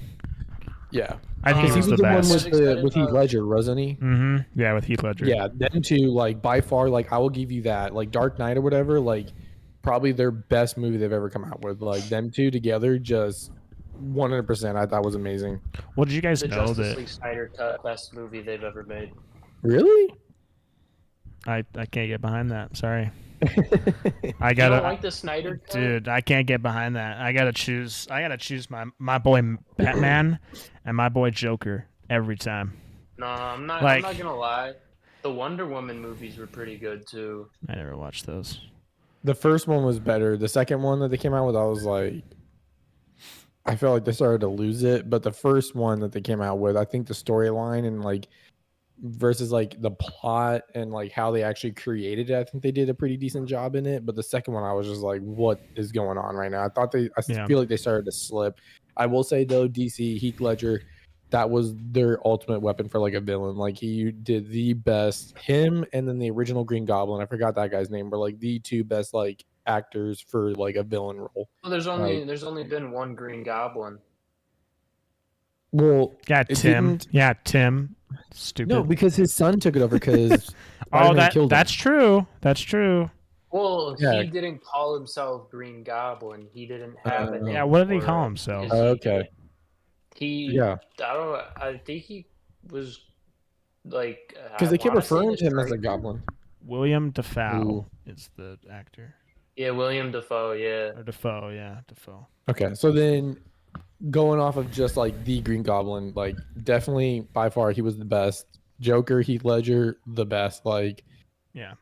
S3: yeah.
S1: I think
S3: Because
S1: he
S3: he
S1: was the
S3: the one
S1: best.
S3: with Heath Ledger, wasn't he?
S1: Mm-hmm. Yeah, with Heath Ledger.
S3: Yeah, them two, like by far, like I will give you that. Like Dark Knight or whatever, like probably their best movie they've ever come out with. Like them two together, just 100%. I thought was amazing.
S1: Well, did you guys
S2: The
S1: know
S2: Justice
S1: that?
S2: League Snyder Cut, best movie they've ever made.
S3: Really?
S1: I can't get behind that. Sorry. I
S2: You don't
S1: gotta,
S2: like the Snyder Cut?
S1: dude. I can't get behind that. I gotta choose my boy Batman and my boy Joker every time.
S2: No, I'm not.
S1: Like-
S2: I'm not gonna lie. The Wonder Woman movies were pretty good too.
S1: I never watched those.
S3: The first one was better. The second one that they came out with, I was like, I felt like they started to lose it. But the first one that they came out with, I think the storyline and like versus like the plot and like how they actually created it, I think they did a pretty decent job in it. But the second one, I was just like, what is going on right now? I
S1: Yeah.
S3: feel like they started to slip. I will say though, DC Heath Ledger, that was their ultimate weapon for like a villain. Like he did the best. Him and then the original Green Goblin, I forgot that guy's name, were like the two best like actors for like a villain role.
S2: Well, there's only been one Green Goblin.
S3: Well,
S1: Yeah,
S3: it
S1: Tim.
S3: didn't-
S1: Yeah, Tim. Stupid.
S3: no, because his son took it over because
S1: oh,
S3: Spider-Man killed him.
S1: that's true. That's true.
S2: Well,
S3: Yeah.
S2: he didn't call himself Green Goblin. He didn't have a name.
S1: Yeah, what did he
S2: for
S1: call
S2: it.
S1: himself?
S3: Okay.
S2: He.
S3: Yeah,
S2: I think he was like.
S3: because they kept referring to him as a goblin.
S1: William Dafoe
S3: Ooh.
S1: is the actor.
S2: Yeah, William Dafoe. Yeah.
S1: Or Dafoe, yeah, Dafoe.
S3: Okay, so then going off of just like the Green Goblin, like definitely by far he was the best. Joker, Heath Ledger, the best. Like
S1: Yeah.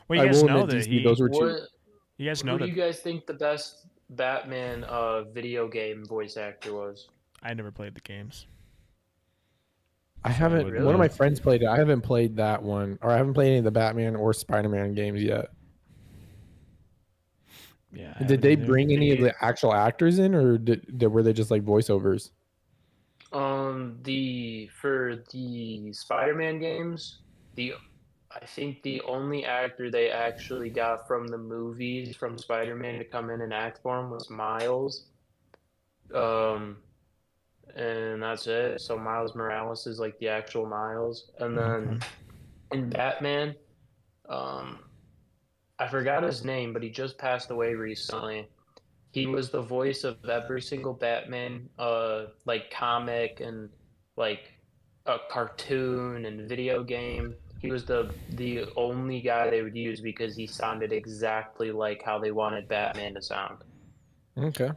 S1: Well,
S3: I
S1: you guys
S3: will
S1: know
S3: admit
S1: that
S3: DC, those were two.
S2: What?
S1: you guys know
S2: Who do
S1: that
S2: you guys think the best Batman video game voice actor was?
S1: I never played the games.
S3: I haven't.
S1: Really?
S3: One of my friends played it. I haven't played that one, or I haven't played any of the Batman or Spider-Man games yet.
S1: Yeah. I
S3: Did
S1: haven't
S3: they
S1: either.
S3: bring any of the actual actors in, or were they just like voiceovers?
S2: For the Spider-Man games, I think the only actor they actually got from the movies from Spider-Man to come in and act for him was Miles. And that's it. So Miles Morales is like the actual Miles, and then in Batman, I forgot his name, but he just passed away recently. He was the voice of every single Batman, like comic and like a cartoon and video game. He was the only guy they would use because he sounded exactly like how they wanted Batman to sound.
S3: Okay.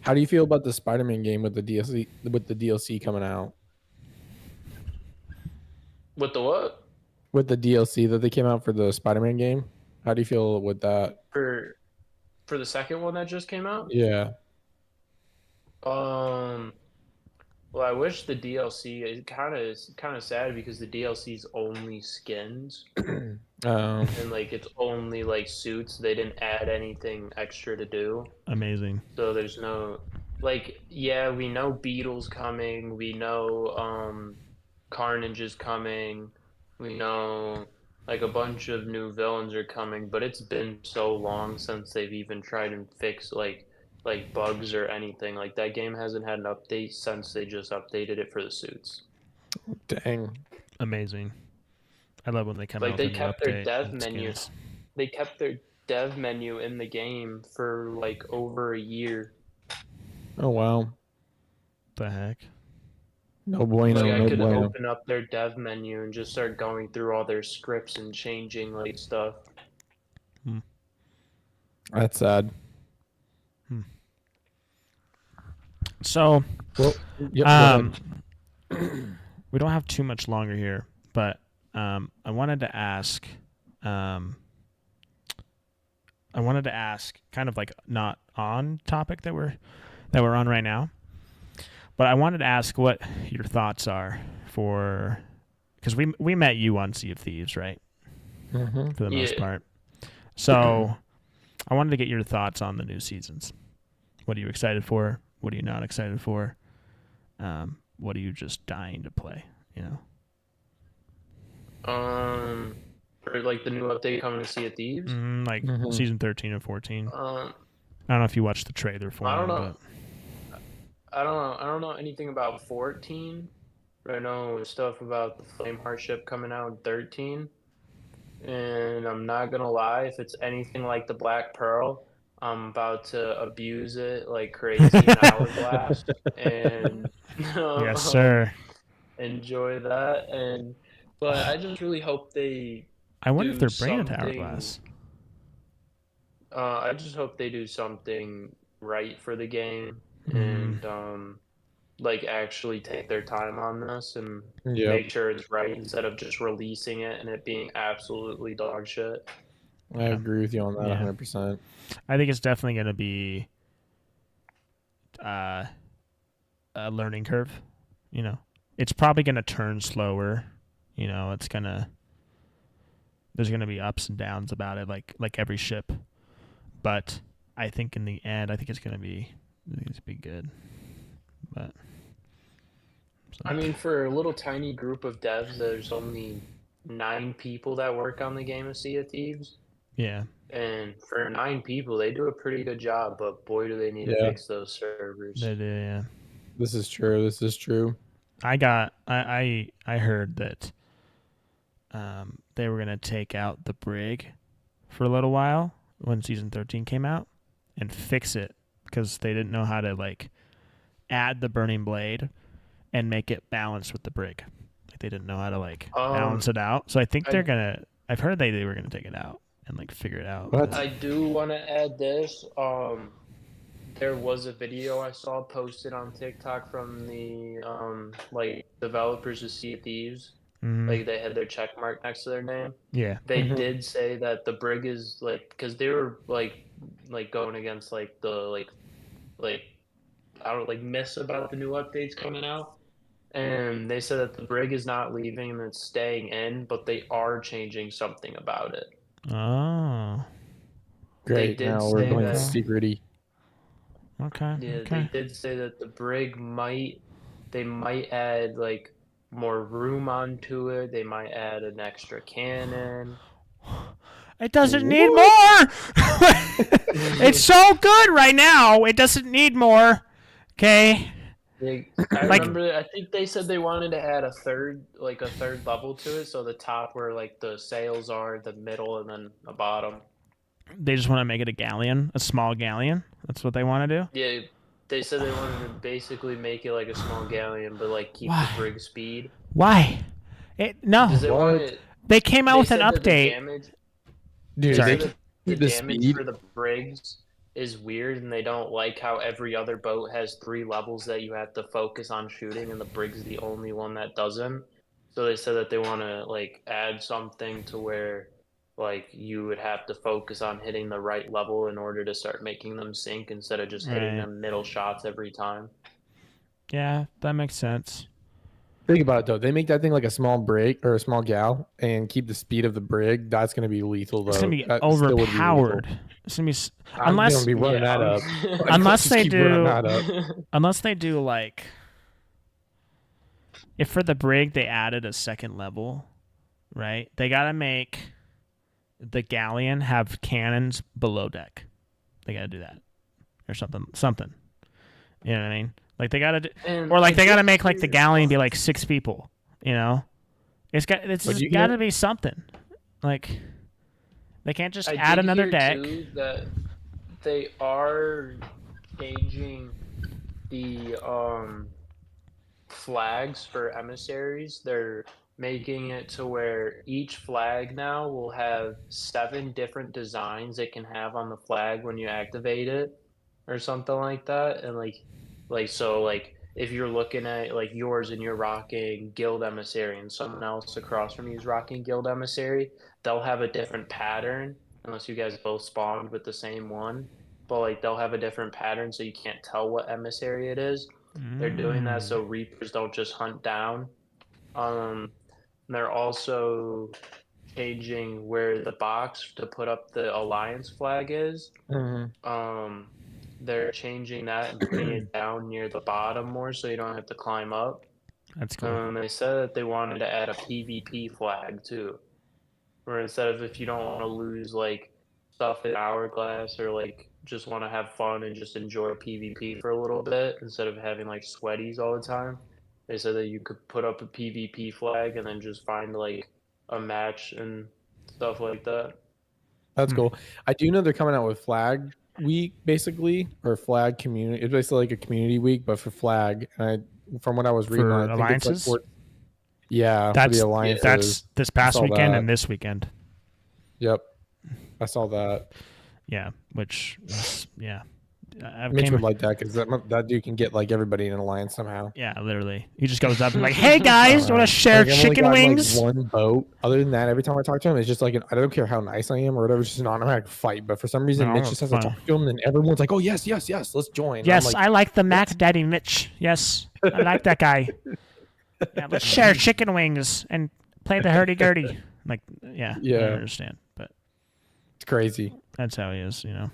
S3: How do you feel about the Spider-Man game with the DLC coming out?
S2: With the what?
S3: With the DLC that they came out for the Spider-Man game? How do you feel with that?
S2: For the second one that just came out?
S3: Yeah.
S2: Well, I wish the DLC is kind of sad because the DLC's only skins and like it's only like suits. They didn't add anything extra to do.
S1: Amazing.
S2: So there's no like yeah, we know Beetle's coming, we know Carnage is coming, we know like a bunch of new villains are coming, but it's been so long since they've even tried and fix like like bugs or anything. Like that game hasn't had an update since they just updated it for the suits.
S3: Dang.
S1: Amazing. I love when they come
S2: Like
S1: out
S2: they
S1: with a new
S2: kept their
S1: update.
S2: dev
S1: and
S2: menu.
S1: skins.
S2: They kept their dev menu in the game for like over a year.
S3: Oh wow.
S1: The heck?
S3: No bueno.
S2: Like I
S3: No
S2: could
S3: bueno.
S2: open up their dev menu and just start going through all their scripts and changing like stuff.
S3: That's sad.
S1: So,
S3: Well, yep, go ahead.
S1: we don't have too much longer here, but I wanted to ask, kind of like not on topic that we're on right now, but I wanted to ask what your thoughts are for, because we met you on Sea of Thieves, right?
S3: Mm-hmm.
S1: For the most part. So I wanted to get your thoughts on the new seasons. What are you excited for? What are you not excited for? What are you just dying to play? You know.
S2: For like the new update coming to Sea of Thieves.
S1: Like season 13 and 14. I don't know if you watched the trailer for
S2: I don't
S1: them,
S2: know.
S1: but
S2: I don't know anything about 14. But I know stuff about the Flameheart ship coming out in 13. And I'm not gonna lie, if it's anything like the Black Pearl, I'm about to abuse it like crazy in Hourglass and
S1: yes, sir.
S2: enjoy that. But I just really hope they.
S1: I wonder if
S2: do
S1: they're bringing it to
S2: something-
S1: Hourglass.
S2: I just hope they do something right for the game and like actually take their time on this and make sure it's right instead of just releasing it and it being absolutely dog shit.
S3: I agree with you on that 100%.
S1: I think it's definitely going to be a learning curve. You know, it's probably going to turn slower. You know, there's going to be ups and downs about it, like every ship. But I think in the end, it's going to be good. But
S2: I mean, for a little tiny group of devs, there's only 9 people that work on the game of Sea of Thieves.
S1: Yeah.
S2: And for 9 people, they do a pretty good job, but boy, do they need to fix those servers.
S1: They do, yeah.
S3: This is true.
S1: I heard that they were going to take out the brig for a little while when season 13 came out and fix it because they didn't know how to like add the burning blade and make it balance with the brig. Like they didn't know how to like balance it out. So I think I've heard they were gonna take it out and like figure it out.
S3: What?
S2: I do want to add this. There was a video I saw posted on TikTok from the like developers of Sea of Thieves. Like they had their check mark next to their name.
S1: Yeah.
S2: They did say that the brig is like because they were like going against like the like I don't like myths about the new updates coming out. And they said that the brig is not leaving and it's staying in, but they are changing something about it.
S1: Oh.
S3: Great. Now we're going secrety.
S1: Okay.
S2: Yeah, they did say that the brig might add like more room onto it. They might add an extra cannon.
S1: It doesn't need more. It's so good right now. It doesn't need more. Okay.
S2: I remember. I think they said they wanted to add a third level to it, so the top where like the sails are, the middle, and then the bottom.
S1: They just want to make it a small galleon. That's what they want to do.
S2: Yeah, they said they wanted to basically make it like a small galleon, but like keep the brig speed.
S1: Why? No. They came out with an update.
S3: Dude,
S2: the damage for the brigs is weird, and they don't like how every other boat has 3 levels that you have to focus on shooting, and the brig's the only one that doesn't. So they said that they want to like add something to where like you would have to focus on hitting the right level in order to start making them sink instead of just hitting them middle shots every time.
S1: Yeah, that makes sense.
S3: Think about it though. They make that thing like a small brig or a small gal and keep the speed of the brig. That's going to be lethal though.
S1: It's going to be overpowered. It's going to be unless
S3: be running that up.
S1: Unless they do like if for the brig they added a second level, right? They got to make the galleon have cannons below deck. They got to do that. or something. You know what I mean? Like they gotta,
S2: And
S1: or like
S2: I
S1: they gotta
S2: did
S1: make like the
S2: hear-
S1: galleon be like 6 people. You know, it's
S3: But you
S1: got to
S3: can-
S1: be something. Like they can't just
S2: I
S1: add
S2: did
S1: another
S2: hear,
S1: deck.
S2: too, that they are changing the flags for emissaries. They're making it to where each flag now will have 7 different designs it can have on the flag when you activate it, or something like that. And like if you're looking at like yours and you're rocking Guild Emissary and someone else across from you is rocking Guild Emissary, they'll have a different pattern unless you guys both spawned with the same one. But like they'll have a different pattern so you can't tell what emissary it is. They're doing that so Reapers don't just hunt down. They're also changing where the box to put up the Alliance flag is. They're changing that and putting it down near the bottom more so you don't have to climb up.
S1: That's cool.
S2: They said that they wanted to add a PvP flag too, where instead of if you don't want to lose like stuff in Hourglass or like just want to have fun and just enjoy PvP for a little bit instead of having like sweaties all the time, they said that you could put up a PvP flag and then just find like a match and stuff like that.
S3: That's cool. I do know they're coming out with Flag Week, basically, or Flag Community. It's basically like a community week, but for Flag. And from what I was reading,
S1: For
S3: I think it's like
S1: alliances?
S3: yeah, for
S1: That's
S3: the alliances.
S1: that's this past
S3: saw
S1: weekend
S3: that.
S1: and this weekend.
S3: Yep, I saw that.
S1: Yeah, which is, yeah, I
S3: Mitch
S1: came,
S3: would like that because that dude can get like everybody in an alliance somehow.
S1: yeah, literally. He just goes up and like, "Hey guys, you want to share
S3: Like, I've only
S1: chicken
S3: gotten,
S1: wings?"
S3: Like, one boat. Other than that, every time I talk to him, it's just like I don't care how nice I am or whatever. It's just an automatic fight. But for some reason,
S1: No,
S3: Mitch just has to
S1: fine.
S3: talk to him, and everyone's like, "Oh yes, yes, yes, let's join." And
S1: Yes,
S3: I'm like,
S1: I like the Mac Daddy Mitch. Yes, I like that guy. Yeah, let's share chicken wings and play the hurdy-gurdy. Like, yeah, I
S3: Yeah.
S1: understand, but
S3: it's crazy.
S1: that's how he is, you know.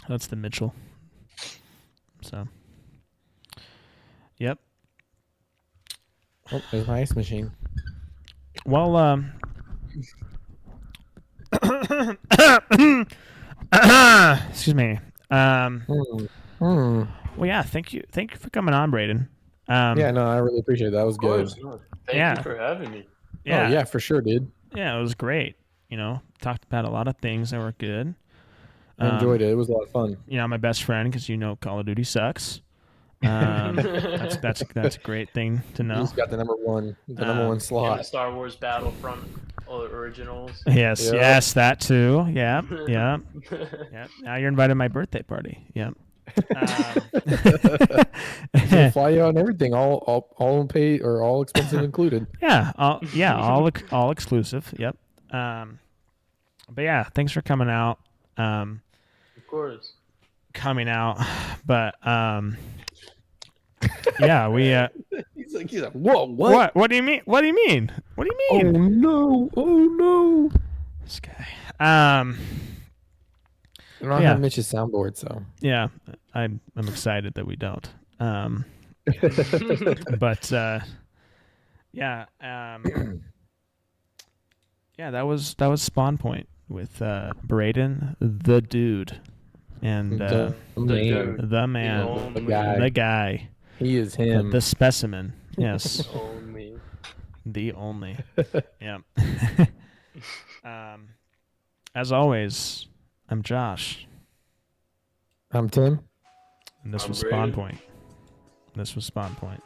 S1: That's the Mitchell. So, yep.
S3: Oh, there's my ice machine.
S1: Well, excuse me. Well, yeah. Thank you for coming on, Braden.
S3: Yeah, no, I really appreciate it. That was
S2: Of
S3: good.
S2: course. No, thank
S1: Yeah.
S2: you for having me.
S1: Yeah,
S3: Oh yeah, for sure, dude.
S1: yeah. It was great. You know, talked about a lot of things that were good.
S3: I enjoyed it. It was a lot of fun.
S1: You know, my best friend because you know Call of Duty sucks. That's a great thing to know.
S3: He's got the number one
S2: And the
S3: slot.
S2: Star Wars Battlefront originals.
S1: Yes,
S3: Yep.
S1: yes, that too. Yeah, yeah, yeah. Now you're invited to my birthday party. Yep.
S3: He'll fly you out and everything, all paid or all expensive included.
S1: Yeah, all exclusive. Yep. But yeah, thanks for coming out.
S2: Of course.
S1: But yeah, we.
S3: He's like, whoa, what?
S1: What do you mean? What do you mean? What do you
S3: Oh
S1: mean?
S3: no! Oh no!
S1: This guy.
S3: I don't
S1: Yeah.
S3: have Mitch's soundboard, so.
S1: Yeah, I'm excited that we don't. But yeah, yeah, that was Spawnpoint with Braden, the dude, and
S3: The man.
S1: the man,
S2: only-
S1: the guy,
S3: He is him.
S1: the specimen. Yes,
S2: Only.
S1: the only. Yeah. As always, I'm Josh,
S3: I'm Tim.
S1: and this
S2: I'm
S1: was
S2: Braden.
S1: Spawnpoint. This was Spawnpoint.